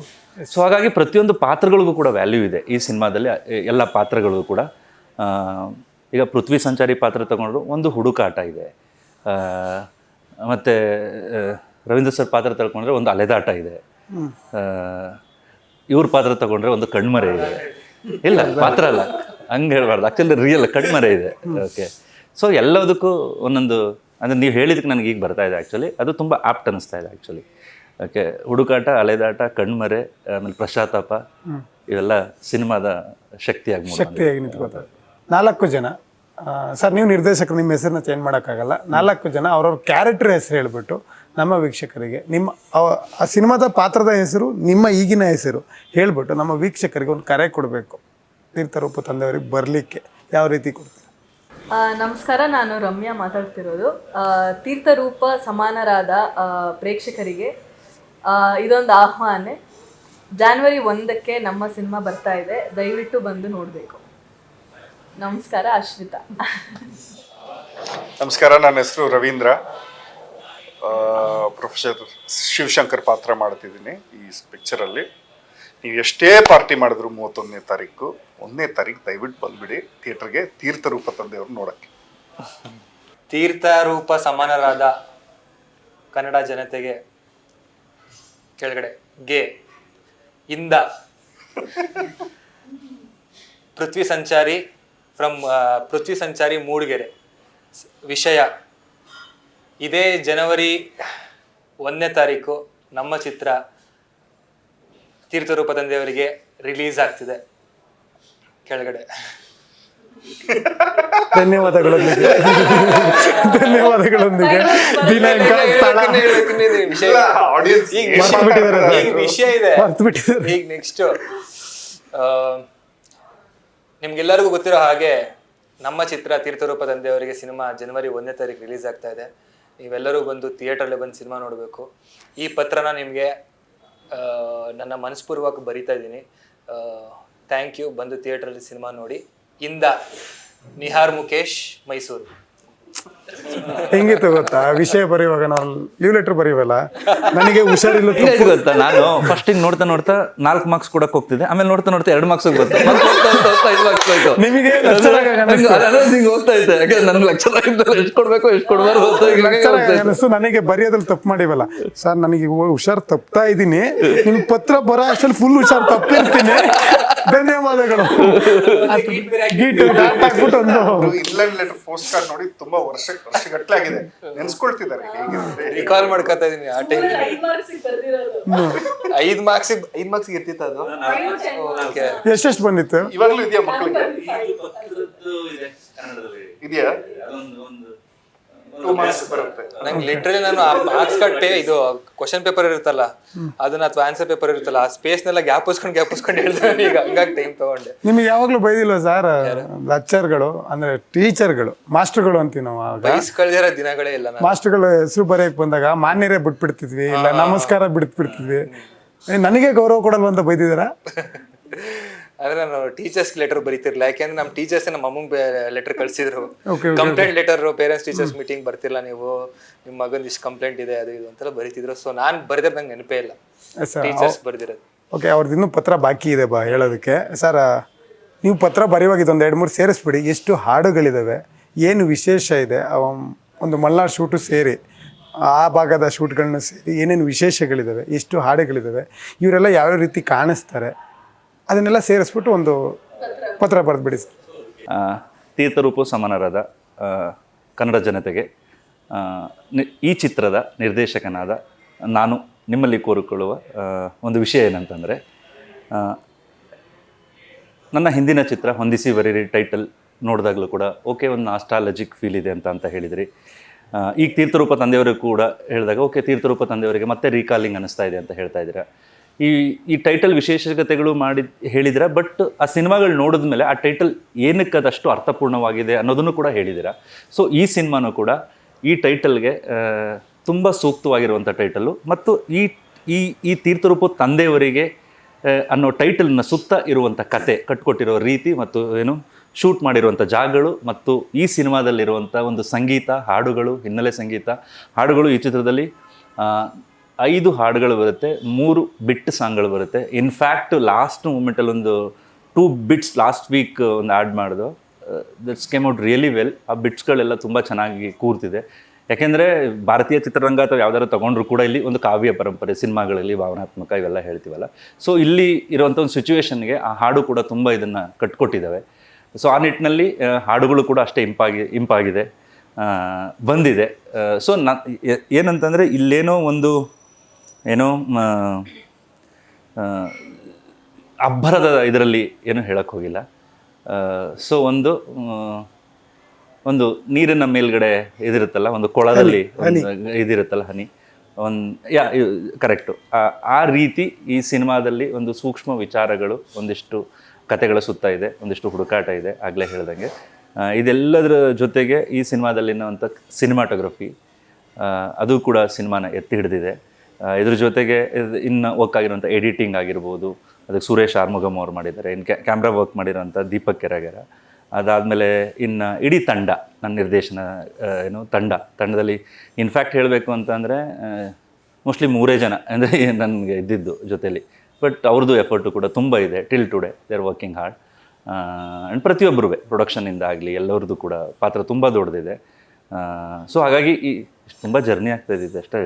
ಸೊ ಹಾಗಾಗಿ ಪ್ರತಿಯೊಂದು ಪಾತ್ರಗಳಿಗೂ ಕೂಡ ವ್ಯಾಲ್ಯೂ ಇದೆ ಈ ಸಿನಿಮಾದಲ್ಲಿ, ಎಲ್ಲ ಪಾತ್ರಗಳಿಗೂ ಕೂಡ. ಈಗ ಪೃಥ್ವಿ ಸಂಚಾರಿ ಪಾತ್ರ ತಗೊಂಡ್ರು ಒಂದು ಹುಡುಕಾಟ ಇದೆ, ಮತ್ತು ರವೀಂದ್ರ ಸರ್ ಪಾತ್ರ ತಗೊಂಡ್ರೆ ಒಂದು ಅಲೆದಾಟ ಇದೆ, ಇವ್ರ ಪಾತ್ರ ತಗೊಂಡ್ರೆ ಒಂದು ಕಣ್ಮರೆ ಇದೆ. ಇಲ್ಲ ಪಾತ್ರ ಅಲ್ಲ ಹಂಗೆ ಹೇಳ್ಬಾರ್ದು, ಆ್ಯಕ್ಚುಲಿ ರಿಯಲ್ ಕಣ್ಮರೆ ಇದೆ. ಓಕೆ, ಸೊ ಎಲ್ಲದಕ್ಕೂ ಒಂದೊಂದು ಅಂದರೆ ನೀವು ಹೇಳಿದಕ್ಕೆ ನನಗೆ ಈಗ ಬರ್ತಾ ಇದೆ. ಆ್ಯಕ್ಚುಲಿ ಅದು ತುಂಬ ಆಪ್ಟ್ ಅನ್ನಿಸ್ತಾ ಇದೆ ಆ್ಯಕ್ಚುಲಿ. ಓಕೆ, ಹುಡುಕಾಟ, ಅಲೆದಾಟ, ಕಣ್ಮರೆ, ಆಮೇಲೆ ಪಶ್ಚಾತ್ತಾಪ, ಇವೆಲ್ಲ ಸಿನಿಮಾದ ಶಕ್ತಿಯಾಗಿ ನಿಂತ್ಕೋತಾರೆ. 4 ಜನ ಸರ್, ನೀವು ನಿರ್ದೇಶಕರು, ನಿಮ್ಮ ಹೆಸರನ್ನ ಚೇಂಜ್ ಮಾಡೋಕ್ಕಾಗಲ್ಲ. 4 ಜನ ಅವ್ರವ್ರ ಕ್ಯಾರೆಕ್ಟರ್ ಹೆಸರು ಹೇಳ್ಬಿಟ್ಟು ನಮ್ಮ ವೀಕ್ಷಕರಿಗೆ ನಿಮ್ಮ ಆ ಸಿನಿಮಾದ ಪಾತ್ರದ ಹೆಸರು, ನಿಮ್ಮ ಈಗಿನ ಹೆಸರು ಹೇಳ್ಬಿಟ್ಟು ನಮ್ಮ ವೀಕ್ಷಕರಿಗೆ ಒಂದು ಕರೆ ಕೊಡಬೇಕು, ತೀರ್ಥರೂಪ ತಂದೆಯವರಿಗೆ ಬರಲಿಕ್ಕೆ ಯಾವ ರೀತಿ ಕೊಡ್ತೀವಿ? ನಮಸ್ಕಾರ, ನಾನು ರಮ್ಯಾ ಮಾತಾಡ್ತಿರೋದು. ತೀರ್ಥರೂಪ ಸಮಾನರಾದ ಪ್ರೇಕ್ಷಕರಿಗೆ ಇದೊಂದು ಆಹ್ವಾನ. ಜಾನ್ವರಿ 1ಕ್ಕೆ ನಮ್ಮ ಸಿನಿಮಾ ಬರ್ತಾ ಇದೆ, ದಯವಿಟ್ಟು ಬಂದು ನೋಡಬೇಕು. ನಮಸ್ಕಾರ, ಅಶ್ವಿತಾ. ನಮಸ್ಕಾರ, ನನ್ನ ಹೆಸರು ರವೀಂದ್ರ. ಪ್ರೊಫೆಸರ್ ಶಿವಶಂಕರ್ ಪಾತ್ರ ಮಾಡ್ತಿದ್ದೀನಿ ಈ ಪಿಕ್ಚರಲ್ಲಿ. ನೀವು ಎಷ್ಟೇ ಪಾರ್ಟಿ ಮಾಡಿದ್ರು 31ನೇ ತಾರೀಕು, 1ನೇ ತಾರೀಕು ದಯವಿಟ್ಟು ಬಂದ್ಬಿಡಿ ಥಿಯೇಟರ್ಗೆ, ತೀರ್ಥರೂಪ ತಂದೆಯವ್ರು ನೋಡೋಕ್ಕೆ. ತೀರ್ಥರೂಪ ಸಮಾನರಾದ ಕನ್ನಡ ಜನತೆಗೆ ಕೆಳಗಡೆ ಗೆ ಇಂದ ಪೃಥ್ವಿ ಸಂಚಾರಿ ಫ್ರಮ್ ಪೃಥ್ವಿ ಸಂಚಾರಿ ಮೂಡಿಗೆರೆ. ವಿಷಯ ಇದೇ ಜನವರಿ 1ನೇ ತಾರೀಕು ನಮ್ಮ ಚಿತ್ರ ತೀರ್ಥರೂಪ ತಂದೆಯವರಿಗೆ ರಿಲೀಸ್ ಆಗ್ತಿದೆ. ಕೆಳಗಡೆ ಧನ್ಯವಾದಗಳೊಂದಿಗೆ ದಿನಾಂಕ, ಸ್ಥಳ ವಿಷಯ ಇದೆ. ಈಗ ನೆಕ್ಸ್ಟ್ ನಿಮ್ಗೆಲ್ಲರಿಗೂ ಗೊತ್ತಿರೋ ಹಾಗೆ ನಮ್ಮ ಚಿತ್ರ ತೀರ್ಥರೂಪ ತಂದೆಯವರಿಗೆ ಸಿನಿಮಾ ಜನವರಿ 1ನೇ ತಾರೀಕು ರಿಲೀಸ್ ಆಗ್ತಾ ಇದೆ. ನೀವೆಲ್ಲರೂ ಬಂದು ಥಿಯೇಟ್ರಲ್ಲೇ ಬಂದು ಸಿನಿಮಾ ನೋಡಬೇಕು. ಈ ಪತ್ರನ ನಿಮಗೆ ನನ್ನ ಮನಸ್ಪೂರ್ವಕ ಬರಿತಾ ಇದ್ದೀನಿ. Thank you. ಬಂದು ಥಿಯೇಟ್ರಲ್ಲಿ ಸಿನಿಮಾ ನೋಡಿ. ಇಂದ ನಿಹಾರ್ ಮುಖೇಶ್, ಮೈಸೂರು. ಹೆಂಗಿತ್ತು ಗೊತ್ತಾ, ವಿಷಯ ಬರೆಯುವಾಗ ನಾವು ಲೀವ್ ಲೆಟರ್ ಬರೆಯುವಲ್ಲ, ನನಗೆ ಹುಷಾರಿಲ್ಲ ಗೊತ್ತಾ, ನಾನು ಫಸ್ಟ್ ನೋಡ್ತಾ 4 ಮಾರ್ಕ್ಸ್ ಕೊಡಕ್ ಹೋಗ್ತಿದ್ದೆ, ಆಮೇಲೆ ನೋಡ್ತಾ 2 ಮಾರ್ಕ್ಸ್ ಹೋಗ್ತಾ ನಿಮಗೆ ಹೋಗ್ತಾ ಇದ್ದೆ. ಯಾಕಂದ್ರೆ ನನಗೆ ಲೆಕ್ಚರ್ ಎಷ್ಟು ಕೊಡ್ಬೇಕು ಎಷ್ಟು ಕೊಡ್ಬಾರ್ದು ನನಗೆ ಬರೆಯೋದ್ರಲ್ಲಿ ತಪ್ಪು ಮಾಡಿವಲ್ಲ ಸರ್, ನನಗೆ ಹುಷಾರ್ ತಪ್ತಾ ಇದ್ದೀನಿ, ನಿಮ್ಗೆ ಪತ್ರ ಬರೋ ಅಷ್ಟಲ್ಲಿ ಫುಲ್ ಹುಷಾರ್ ತಪ್ಪಿರ್ತೀನಿ, ಧನ್ಯವಾದಗಳು. ಇಂಗ್ಲೆಂಡ್ ಲೆಟರ್ ಪೋಸ್ಟ್ ಕಾರ್ಡ್ ನೋಡಿ ತುಂಬಾ ವರ್ಷಗಟ್ಟಲೆ ಆಗಿದೆ, ನೆನ್ಸ್ಕೊಳ್ತಿದ್ದಾರೆ. ರಿಕಾಲ್ ಮಾಡ್ಕೊತಾ ಇದೀನಿ. ಆ ಟೈಮ್ 5 ಮಾರ್ಕ್ಸ್ ಇರ್ತಿತ್ತು ಅದು. ಎಷ್ಟೆಷ್ಟು ಬಂದಿತ್ತು? ಇವಾಗ್ಲೂ ಇದೆಯಾ ಮಕ್ಕಳಿಗೆ? ಇದೆಯಾ? 2 ಮಾರ್ಕ್ಸ್ ಬರುತ್ತೆ. ನಂಗೆ ಲಿಟ್ರಲಿ ನಾನು ಮಾರ್ಕ್ಸ್ ಕಟ್ಟೆ ಇದು ಕ್ವಶನ್ ಪೇಪರ್ ಇರುತ್ತಲ್ಲ ಅದನ್ನ ಅಥವಾ ಆನ್ಸರ್ ಪೇಪರ್ ಇರುತ್ತಲ್ಲ, ಆ ಸ್ಪೇಸ್ನೆಲ್ಲ ಗ್ಯಾಪ್ ಉಸ್ಕೊಂಡು ಹೇಳ್ತಾರೆ. ಈಗ ಹಂಗಾಗಿ ಟೈಮ್ ತಗೊಂಡೆ. ನಿಮ್ಗೆ ಯಾವಾಗ್ಲೂ ಬೈದಿಲ್ವ ಸರ್ ಲೆಕ್ಚರ್ಗಳು, ಅಂದ್ರೆ ಟೀಚರ್ಗಳು, ಮಾಸ್ಟರ್ಗಳು ಅಂತೀವಿ ನಾವು? ಕಳ್ದಿರೋ ದಿನಗಳೇ ಇಲ್ಲ. ಮಾಸ್ಟರ್ಗಳು ಹೆಸರು ಬರೆಯಕ್ ಬಂದಾಗ ಮಾನ್ಯರೇ ಬಿಟ್ಬಿಡ್ತಿದ್ವಿ, ಇಲ್ಲ ನಮಸ್ಕಾರ ಬಿಡ್ತಿದ್ವಿ. ನನಗೆ ಗೌರವ ಕೊಡಲ್ವ ಅಂತ ಬೈದಿದ್ದೀರಾ? ಆದ್ರೆ ನಾನು ಟೀಚರ್ಸ್ ಲೆಟರ್ ಬರೀತಿರ್ಲಿಲ್ಲ, ಯಾಕೆಂದ್ರೆ ನಮ್ಮ ಟೀಚರ್ಸ್ ನಮ್ಮ ಅಮ್ಮಂಗೆ ಲೆಟರ್ ಕಳ್ಸಿದ್ರು, complaint letter, parents teachers meeting ಬರ್ತಿಲ್ಲ ನೀವು, ನಿಮ್ಮ ಮಗಂದು ಇಷ್ಟು ಕಂಪ್ಲೇಂಟ್ ಇದೆ ಅದು ಇದು ಅಂತೆಲ್ಲ ಬರೀತಿದ್ರು. ಸೊ ನಾನು ಬರೆದ್ರೆ ನಂಗೆ ನೆನಪೇ ಇಲ್ಲ, ಟೀಚರ್ಸ್ ಬರ್ದಿರೋದು. ಓಕೆ, ಅವ್ರದ್ದು ಇನ್ನೂ ಪತ್ರ ಬಾಕಿ ಇದೆ ಹೇಳೋದಕ್ಕೆ. ಸರ್, ನೀವು ಪತ್ರ ಬರೆಯುವಾಗ ಇದೊಂದು 2-3 ಸೇರಿಸ್ಬಿಡಿ. ಎಷ್ಟು ಹಾಡುಗಳಿದ್ದಾವೆ, ಏನು ವಿಶೇಷ ಇದೆ, ಒಂದು ಮಲ್ನಾಡ್ ಶೂಟು ಸೇರಿ ಆ ಭಾಗದ ಶೂಟ್ಗಳನ್ನ ಸೇರಿ ಏನೇನು ವಿಶೇಷಗಳಿದ್ದಾವೆ, ಎಷ್ಟು ಹಾಡುಗಳಿದ್ದಾವೆ, ಇವರೆಲ್ಲ ಯಾವ್ಯಾವ ರೀತಿ ಕಾಣಿಸ್ತಾರೆ, ಅದನ್ನೆಲ್ಲ ಸೇರಿಸ್ಬಿಟ್ಟು ಒಂದು ಪತ್ರ ಬರೆದ್ಬಿಡಿ ಸರ್. ತೀರ್ಥರೂಪ ಸಮಾನರಾದ ಕನ್ನಡ ಜನತೆಗೆ ಈ ಚಿತ್ರದ ನಿರ್ದೇಶಕನಾದ ನಾನು ನಿಮ್ಮಲ್ಲಿ ಕೋರಿಕೊಳ್ಳುವ ಒಂದು ವಿಷಯ ಏನಂತಂದರೆ, ನನ್ನ ಹಿಂದಿನ ಚಿತ್ರ ಹೊಂದಿಸಿ ಬರೀರಿ ಟೈಟಲ್ ನೋಡಿದಾಗಲೂ ಕೂಡ ಓಕೆ ಒಂದು ನಾಸ್ಟಾಲಜಿಕ್ ಫೀಲ್ ಇದೆ ಅಂತ ಹೇಳಿದ್ರಿ. ಈಗ ತೀರ್ಥರೂಪ ತಂದೆಯವರು ಕೂಡ ಹೇಳಿದಾಗ ಓಕೆ ತೀರ್ಥರೂಪ ತಂದೆಯವರಿಗೆ ಮತ್ತೆ ರೀಕಾಲಿಂಗ್ ಅನ್ನಿಸ್ತಾ ಇದೆ ಅಂತ ಹೇಳ್ತಾ ಇದ್ದೀರಾ. ಈ ಟೈಟಲ್ ವಿಶೇಷತೆಗಳು ಹೇಳಿದಿರ, ಬಟ್ ಆ ಸಿನಿಮಾಗಳು ನೋಡಿದ್ಮೇಲೆ ಆ ಟೈಟಲ್ ಏನಕ್ಕೆ ಅದಷ್ಟು ಅರ್ಥಪೂರ್ಣವಾಗಿದೆ ಅನ್ನೋದನ್ನು ಕೂಡ ಹೇಳಿದ್ದೀರಾ. ಸೊ ಈ ಸಿನಿಮಾನೂ ಕೂಡ ಈ ಟೈಟಲ್ಗೆ ತುಂಬ ಸೂಕ್ತವಾಗಿರುವಂಥ ಟೈಟಲ್ಲು, ಮತ್ತು ಈ ತೀರ್ಥರೂಪ ತಂದೆಯವರಿಗೆ ಅನ್ನೋ ಟೈಟಲ್ನ ಸುತ್ತ ಇರುವಂಥ ಕತೆ ಕಟ್ಕೊಟ್ಟಿರೋ ರೀತಿ ಮತ್ತು ಶೂಟ್ ಮಾಡಿರುವಂಥ ಜಾಗಗಳು ಮತ್ತು ಈ ಸಿನಿಮಾದಲ್ಲಿರುವಂಥ ಒಂದು ಸಂಗೀತ, ಹಾಡುಗಳು, ಹಿನ್ನೆಲೆ ಸಂಗೀತ ಹಾಡುಗಳು. ಈ ಚಿತ್ರದಲ್ಲಿ 5 ಹಾಡುಗಳು ಬರುತ್ತೆ, 3 ಬಿಟ್ ಸಾಂಗ್ಗಳು ಬರುತ್ತೆ. ಇನ್ಫ್ಯಾಕ್ಟ್ ಲಾಸ್ಟ್ ಮೂಮೆಂಟಲ್ಲಿ ಒಂದು 2 ಬಿಟ್ಸ್ ಲಾಸ್ಟ್ ವೀಕ್ ಒಂದು ಆ್ಯಡ್ ಮಾಡಿದ್ರು. That's came out really well. ಆ ಬಿಟ್ಸ್ಗಳೆಲ್ಲ ತುಂಬ ಚೆನ್ನಾಗಿ ಕೂರ್ತಿದೆ. ಯಾಕೆಂದರೆ ಭಾರತೀಯ ಚಿತ್ರರಂಗ ಅಥವಾ ಯಾವ್ದಾರು ತೊಗೊಂಡ್ರು ಕೂಡ ಇಲ್ಲಿ ಒಂದು ಕಾವ್ಯ ಪರಂಪರೆ, ಸಿನಿಮಾಗಳಲ್ಲಿ ಭಾವನಾತ್ಮಕ ಇವೆಲ್ಲ ಹೇಳ್ತೀವಲ್ಲ. ಸೊ ಇಲ್ಲಿ ಇರುವಂಥ ಒಂದು ಸಿಚುವೇಶನ್ಗೆ ಆ ಹಾಡು ಕೂಡ ತುಂಬ ಇದನ್ನು ಕಟ್ಕೊಟ್ಟಿದ್ದಾವೆ. ಸೊ ಆ ನಿಟ್ಟಿನಲ್ಲಿ ಹಾಡುಗಳು ಕೂಡ ಅಷ್ಟೇ ಇಂಪಾಗಿದೆ, ಬಂದಿದೆ. ಸೊ ಏನಂತಂದರೆ ಇಲ್ಲೇನೋ ಒಂದು ಅಬ್ಬರದ ಇದರಲ್ಲಿ ಏನೂ ಹೇಳಕ್ಕೆ ಹೋಗಿಲ್ಲ. ಸೊ ಒಂದು ನೀರಿನ ಮೇಲ್ಗಡೆ ಇದಿರುತ್ತಲ್ಲ, ಒಂದು ಕೊಳದಲ್ಲಿ ಇದಿರುತ್ತಲ್ಲ ಹನಿ, ಕರೆಕ್ಟು. ಆ ರೀತಿ ಈ ಸಿನಿಮಾದಲ್ಲಿ ಒಂದು ಸೂಕ್ಷ್ಮ ವಿಚಾರಗಳು, ಒಂದಿಷ್ಟು ಕತೆಗಳ ಸುತ್ತ ಇದೆ, ಒಂದಿಷ್ಟು ಹುಡುಕಾಟ ಇದೆ, ಆಗಲೇ ಹೇಳ್ದಂಗೆ. ಇದೆಲ್ಲದರ ಜೊತೆಗೆ ಈ ಸಿನಿಮಾದಲ್ಲಿರುವಂಥ ಸಿನಿಮಾಟೋಗ್ರಫಿ ಅದು ಕೂಡ ಸಿನಿಮಾನ ಎತ್ತಿ ಹಿಡಿದಿದೆ. ಇದ್ರ ಜೊತೆಗೆ ಇನ್ನು ವರ್ಕ್ ಆಗಿರೋಂಥ ಎಡಿಟಿಂಗ್ ಆಗಿರ್ಬೋದು, ಅದಕ್ಕೆ ಸುರೇಶ್ ಆರ್ಮುಗಮ್ ಅವ್ರು ಮಾಡಿದ್ದಾರೆ. ಇನ್ನು ಕ್ಯಾಮ್ರಾ ವರ್ಕ್ ಮಾಡಿರೋಂಥ ದೀಪಕ್ ಕೆರಗೆರ. ಅದಾದಮೇಲೆ ಇನ್ನು ಇಡೀ ತಂಡ, ನನ್ನ ನಿರ್ದೇಶನ ತಂಡದಲ್ಲಿ ಇನ್ಫ್ಯಾಕ್ಟ್ ಹೇಳಬೇಕು ಅಂತಂದರೆ ಮೋಸ್ಟ್ಲಿ 3 ಜನ ಅಂದರೆ ನನಗೆ ಇದ್ದಿದ್ದು ಜೊತೇಲಿ. ಬಟ್ ಅವ್ರದ್ದು ಎಫರ್ಟು ಕೂಡ ತುಂಬ ಇದೆ. Till today they are working hard. And ಪ್ರತಿಯೊಬ್ಬರೂ ಪ್ರೊಡಕ್ಷನಿಂದ ಆಗಲಿ ಎಲ್ಲರದ್ದು ಕೂಡ ಪಾತ್ರ ತುಂಬ ದೊಡ್ಡದಿದೆ. ಸೊ ಹಾಗಾಗಿ ತುಂಬ ಜರ್ನಿ ಆಗ್ತಾ ಇದೆ ಅಷ್ಟೇ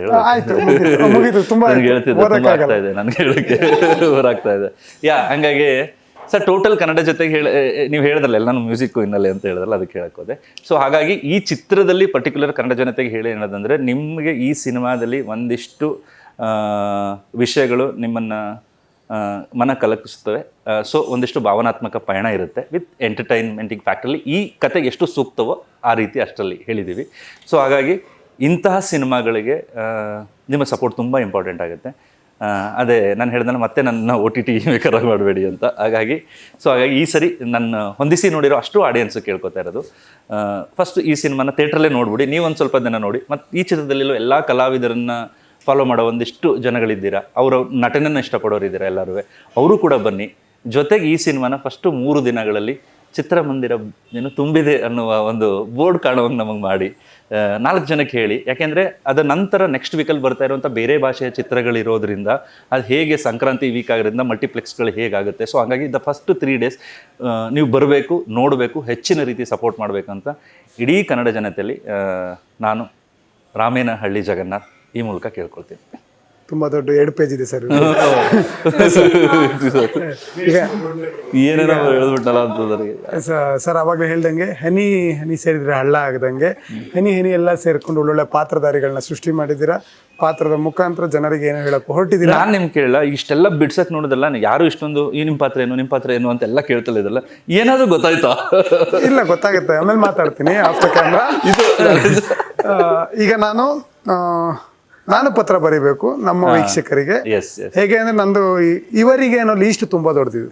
ಮುಗೀತು. ತುಂಬ ಹೇಳ್ತಿದ್ದೆ, ತುಂಬ ಆಗ್ತಾ ಇದೆ ನನಗೆ ಹೇಳೋಕ್ಕೆ ಹೊರಾಗ್ತಾ ಇದೆ. ಹಂಗಾಗಿ ಸರ್ ಟೋಟಲ್ ಕನ್ನಡ ಜೊತೆಗೆ ನೀವು ಹೇಳಿದ್ರಲ್ಲ ಎಲ್ಲ ಮ್ಯೂಸಿಕ್ಕು ಹಿನ್ನೆಲೆ ಅಂತ ಹೇಳಿದ್ರಲ್ಲ, ಅದಕ್ಕೆ ಹೇಳಕ್ಕೆ ಹೋದೆ. ಸೊ ಹಾಗಾಗಿ ಈ ಚಿತ್ರದಲ್ಲಿ ಪರ್ಟಿಕ್ಯುಲರ್ ಕನ್ನಡ ಜನತೆಗೆ ಹೇಳಿ ಏನದಂದರೆ, ನಿಮಗೆ ಈ ಸಿನಿಮಾದಲ್ಲಿ ಒಂದಿಷ್ಟು ವಿಷಯಗಳು ನಿಮ್ಮನ್ನು ಮನ ಕಲಕಿಸ್ತವೆ. ಸೊ ಒಂದಿಷ್ಟು ಭಾವನಾತ್ಮಕ ಪಯಣ ಇರುತ್ತೆ ವಿತ್ ಎಂಟರ್ಟೈನ್ಮೆಂಟಿಂಗ್ ಫ್ಯಾಕ್ಟ್ರಲ್ಲಿ. ಈ ಕತೆಗೆ ಎಷ್ಟು ಸೂಕ್ತವೋ ಆ ರೀತಿ ಅಷ್ಟರಲ್ಲಿ ಹೇಳಿದ್ದೀವಿ. ಸೊ ಹಾಗಾಗಿ ಇಂತಹ ಸಿನಿಮಾಗಳಿಗೆ ನಿಮ್ಮ ಸಪೋರ್ಟ್ ತುಂಬ ಇಂಪಾರ್ಟೆಂಟ್ ಆಗುತ್ತೆ. ಅದೇ ನಾನು ಹೇಳಿದ್ರೆ ಮತ್ತೆ ನನ್ನ OTT ಮೇಕರಾಗಿ ಮಾಡಬೇಡಿ ಅಂತ. ಹಾಗಾಗಿ ಈ ಸರಿ ನನ್ನ ಹೊಂದಿಸಿ ನೋಡಿರೋ ಅಷ್ಟು ಆಡಿಯನ್ಸ್ ಕೇಳ್ಕೊತಾ ಇರೋದು, ಫಸ್ಟ್ ಈ ಸಿನಿಮಾನ ಥಿಯೇಟ್ರಲ್ಲೇ ನೋಡ್ಬಿಡಿ. ನೀವು ಒಂದು ಸ್ವಲ್ಪ ದಿನ ನೋಡಿ, ಮತ್ತು ಈ ಚಿತ್ರದಲ್ಲಿರೋ ಎಲ್ಲ ಕಲಾವಿದರನ್ನು ಫಾಲೋ ಮಾಡೋ ಒಂದಿಷ್ಟು ಜನಗಳಿದ್ದೀರಾ, ಅವರ ನಟನೆಯನ್ನು ಇಷ್ಟಪಡೋರಿದ್ದೀರಾ ಎಲ್ಲರೂ, ಅವರು ಕೂಡ ಬನ್ನಿ. ಜೊತೆಗೆ ಈ ಸಿನಿಮಾನ ಫಸ್ಟು 3 ದಿನಗಳಲ್ಲಿ ಚಿತ್ರಮಂದಿರ ತುಂಬಿದೆ ಅನ್ನುವ ಒಂದು ಬೋರ್ಡ್ ಕಾಣುವಂಗೆ ನಮಗೆ ಮಾಡಿ 4 ಜನಕ್ಕೆ ಹೇಳಿ. ಯಾಕೆಂದರೆ ಅದರ ನಂತರ ನೆಕ್ಸ್ಟ್ ವೀಕಲ್ಲಿ ಬರ್ತಾ ಇರುವಂಥ ಬೇರೆ ಭಾಷೆಯ ಚಿತ್ರಗಳಿರೋದ್ರಿಂದ ಅದು ಹೇಗೆ ಸಂಕ್ರಾಂತಿ ವೀಕ್ ಆಗಿರೋದ್ರಿಂದ ಮಲ್ಟಿಪ್ಲೆಕ್ಸ್ಗಳು ಹೇಗಾಗುತ್ತೆ. ಸೊ ಹಾಗಾಗಿ ಫಸ್ಟ್ 3 days ನೀವು ಬರಬೇಕು, ನೋಡಬೇಕು, ಹೆಚ್ಚಿನ ರೀತಿ ಸಪೋರ್ಟ್ ಮಾಡಬೇಕಂತ ಇಡೀ ಕನ್ನಡ ಜನತೆಯಲ್ಲಿ ನಾನು ರಾಮೇನಹಳ್ಳಿ ಜಗನ್ನಾಥ್ ಈ ಮೂಲಕ ಕೇಳ್ಕೊಳ್ತೀನಿ. ತುಂಬ ದೊಡ್ಡ 2 ಪೇಜ್ ಇದೆ ಸರ್. ಈಗ ಏನೇನೋ ಹೇಳ್ಬಿಟ್ಟಲ್ಲ ಅಂತಂದ್ರೆ ಸರ್ ಅವಾಗಲೇ ಹೇಳ್ದಂಗೆ ಹನಿ ಹನಿ ಸೇರಿದ್ರೆ ಹಳ್ಳ ಆಗದಂಗೆ ಹನಿ ಹನಿ ಎಲ್ಲ ಸೇರ್ಕೊಂಡು ಒಳ್ಳೊಳ್ಳೆ ಪಾತ್ರಧಾರಿಗಳನ್ನ ಸೃಷ್ಟಿ ಮಾಡಿದ್ದೀರಾ. ಪಾತ್ರದ ಮುಖಾಂತರ ಜನರಿಗೆ ಏನೋ ಹೇಳಕ್ ಹೊರಟಿದ್ದೀರಾ. ನಾನು ನಿಮ್ಗೆ ಕೇಳಲ್ಲ, ಇಷ್ಟೆಲ್ಲ ಬಿಡ್ಸಕ್ ನೋಡಿದಲ್ಲ, ಯಾರು ಇಷ್ಟೊಂದು ನಿಮ್ಮ ಪಾತ್ರ ಏನು ಅಂತೆಲ್ಲ ಕೇಳ್ತಲ್ಲ ಇದಲ್ಲ, ಏನಾದರೂ ಗೊತ್ತಾಯ್ತಾ? ಇಲ್ಲ, ಗೊತ್ತಾಗುತ್ತೆ, ಆಮೇಲೆ ಮಾತಾಡ್ತೀನಿ ಆಫ್ಟರ್ ಕ್ಯಾಮ್ರಾ. ಈಗ ನಾನು ಪತ್ರ ಬರೀಬೇಕು ನಮ್ಮ ವೀಕ್ಷಕರಿಗೆ. ಹೇಗೆ ಅಂದ್ರೆ ನಂದು ಇವರಿಗೆ ಏನೋ ಲೀಸ್ಟ್ ತುಂಬಾ ದೊಡ್ಡದಿದೆ,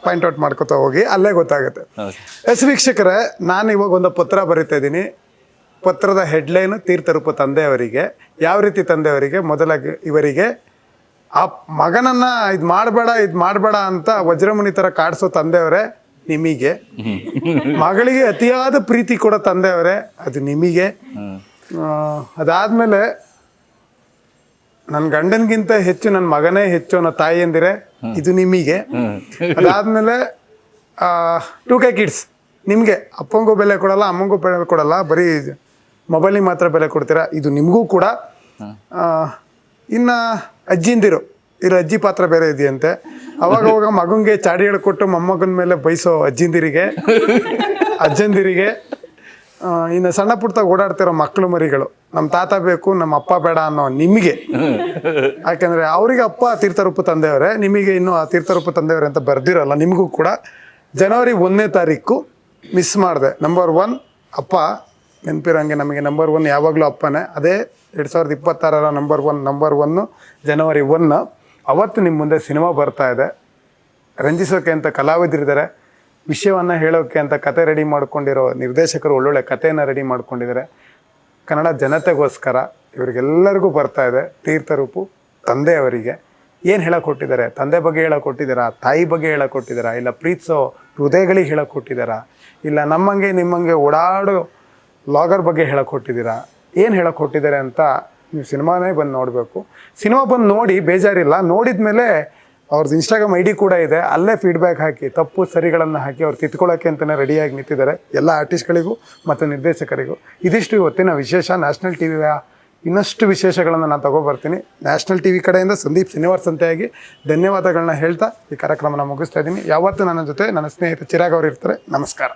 ಪಾಯಿಂಟ್ ಔಟ್ ಮಾಡ್ಕೊತಾ ಹೋಗಿ ಅಲ್ಲೇ ಗೊತ್ತಾಗುತ್ತೆ. ವೀಕ್ಷಕರೇ, ನಾನು ಇವಾಗ ಒಂದು ಪತ್ರ ಬರಿತಾ ಇದ್ದೀನಿ. ಪತ್ರದ ಹೆಡ್ಲೈನು ತೀರ್ಥರೂಪ ತಂದೆಯವರಿಗೆ. ಯಾವ ರೀತಿ ತಂದೆಯವರಿಗೆ? ಮೊದಲಾಗಿ ಇವರಿಗೆ ಆ ಮಗನನ್ನ ಇದು ಮಾಡಬೇಡ ಅಂತ ವಜ್ರಮುನಿ ತರ ಕಾಡಿಸೋ ತಂದೆಯವರೇ ನಿಮಗೆ, ಮಗಳಿಗೆ ಅತಿಯಾದ ಪ್ರೀತಿ ಕೊಡೋ ತಂದೆಯವರೇ ಅದು ನಿಮಗೆ. ಅದಾದ್ಮೇಲೆ ನನ್ನ ಗಂಡನ್ಗಿಂತ ಹೆಚ್ಚು ನನ್ನ ಮಗನೇ ಹೆಚ್ಚು ಅನ್ನೋ ತಾಯಿ ಎಂದಿರೆ ಇದು ನಿಮಗೆ. ಅದಾದ್ಮೇಲೆ 2K ಕಿಡ್ಸ್ ನಿಮಗೆ, ಅಪ್ಪಂಗೂ ಬೆಲೆ ಕೊಡಲ್ಲ, ಅಮ್ಮಂಗೂ ಬೆಲೆ ಕೊಡಲ್ಲ, ಬರೀ ಮೊಬೈಲಿಗೆ ಮಾತ್ರ ಬೆಲೆ ಕೊಡ್ತೀರಾ, ಇದು ನಿಮಗೂ ಕೂಡ. ಇನ್ನು ಅಜ್ಜಿಂದಿರು ಇರೋ ಅಜ್ಜಿ ಪಾತ್ರ ಬೇರೆ ಇದೆಯಂತೆ. ಅವಾಗವಾಗ ಮಗಂಗೆ ಚಾಡಿ ಹೇಳ್ಕೊಟ್ಟು ಮೊಮ್ಮಗನ ಮೇಲೆ ಬಯಸೋ ಅಜ್ಜಿಂದಿರಿಗೆ, ಅಜ್ಜಂದಿರಿಗೆ, ಇನ್ನು ಸಣ್ಣ ಪುಟ್ಟ ಓಡಾಡ್ತಿರೋ ಮಕ್ಕಳು ಮರಿಗಳು ನಮ್ಮ ತಾತ ಬೇಕು ನಮ್ಮ ಅಪ್ಪ ಬೇಡ ಅನ್ನೋ ನಿಮಗೆ, ಯಾಕೆಂದರೆ ಅವರಿಗೆ ಅಪ್ಪ ತೀರ್ಥರೂಪ ತಂದೆಯವರೇ, ನಿಮಗೆ ಇನ್ನೂ ಆ ತೀರ್ಥರೂಪ ತಂದೆಯವರೇ ಅಂತ ಬರ್ದಿರಲ್ಲ, ನಿಮಗೂ ಕೂಡ ಜನವರಿ 1ನೇ ತಾರೀಕು ಮಿಸ್ ಮಾಡಿದೆ. ನಂಬರ್ 1 ಅಪ್ಪ ನೆನಪಿರೋಂಗೆ, ನಮಗೆ ನಂಬರ್ 1 ಯಾವಾಗಲೂ ಅಪ್ಪನೇ. ಅದೇ 2026 ನಂಬರ್ 1 ಜನವರಿ 1 ಅವತ್ತು ನಿಮ್ಮ ಮುಂದೆ ಸಿನಿಮಾ ಬರ್ತಾ ಇದೆ. ರಂಜಿಸೋಕೆ ಅಂತ ಕಲಾವಿದರಿದ್ದಾರೆ, ವಿಷಯವನ್ನು ಹೇಳೋಕ್ಕೆ ಅಂತ ಕತೆ ರೆಡಿ ಮಾಡ್ಕೊಂಡಿರೋ ನಿರ್ದೇಶಕರು ಒಳ್ಳೊಳ್ಳೆ ಕಥೆಯನ್ನು ರೆಡಿ ಮಾಡ್ಕೊಂಡಿದ್ದಾರೆ. ಕನ್ನಡ ಜನತೆಗೋಸ್ಕರ ಇವರಿಗೆಲ್ಲರಿಗೂ ಬರ್ತಾ ಇದೆ ತೀರ್ಥರೂಪು ತಂದೆಯವರಿಗೆ. ಏನು ಹೇಳಕೊಟ್ಟಿದ್ದಾರೆ? ತಂದೆ ಬಗ್ಗೆ ಹೇಳಕೊಟ್ಟಿದ್ದಾರಾ, ತಾಯಿ ಬಗ್ಗೆ ಹೇಳಕೊಟ್ಟಿದ್ದಾರಾ, ಇಲ್ಲ ಪ್ರೀತಿಸೋ ಹೃದಯಗಳಿಗೆ ಹೇಳಕೊಟ್ಟಿದ್ದಾರಾ, ಇಲ್ಲ ನಮ್ಮಂಗೆ ನಿಮ್ಮಂಗೆ ಓಡಾಡೋ ಲಾಗರ್ ಬಗ್ಗೆ ಹೇಳಕೊಟ್ಟಿದ್ದೀರಾ, ಏನು ಹೇಳಕೊಟ್ಟಿದ್ದಾರೆ ಅಂತ ನೀವು ಸಿನಿಮಾನೇ ಬಂದು ನೋಡಬೇಕು. ಸಿನಿಮಾ ಬಂದು ನೋಡಿ ಬೇಜಾರಿಲ್ಲ, ನೋಡಿದ ಮೇಲೆ ಅವ್ರದ್ದು ಇನ್ಸ್ಟಾಗ್ರಾಮ್ ID ಕೂಡ ಇದೆ, ಅಲ್ಲೇ ಫೀಡ್ಬ್ಯಾಕ್ ಹಾಕಿ ತಪ್ಪು ಸರಿಗಳನ್ನು ಹಾಕಿ ಅವ್ರು ತಿದ್ಕೊಳ್ಳೋಕ್ಕೆ ಅಂತಲೇ ರೆಡಿಯಾಗಿ ನಿಂತಿದ್ದಾರೆ ಎಲ್ಲ ಆರ್ಟಿಸ್ಟ್ಗಳಿಗೂ ಮತ್ತು ನಿರ್ದೇಶಕರಿಗೂ. ಇದಿಷ್ಟು ಇವತ್ತಿನ ವಿಶೇಷ. ನ್ಯಾಷನಲ್ ಟಿವಿಯ ಇನ್ನಷ್ಟು ವಿಶೇಷಗಳನ್ನು ನಾನು ತಗೊಬರ್ತೀನಿ. ನ್ಯಾಷನಲ್ ಟಿವಿ ಕಡೆಯಿಂದ ಸಂದೀಪ್ ಶನಿವಾರ ಸಂತೆಯಾಗಿ ಧನ್ಯವಾದಗಳನ್ನ ಹೇಳ್ತಾ ಈ ಕಾರ್ಯಕ್ರಮನ ಮುಗಿಸ್ತಾ ಇದ್ದೀನಿ. ಯಾವತ್ತೂ ನನ್ನ ಜೊತೆ ನನ್ನ ಸ್ನೇಹಿತ ಚಿರಾಗ್ ಅವರು ಇರ್ತಾರೆ. ನಮಸ್ಕಾರ.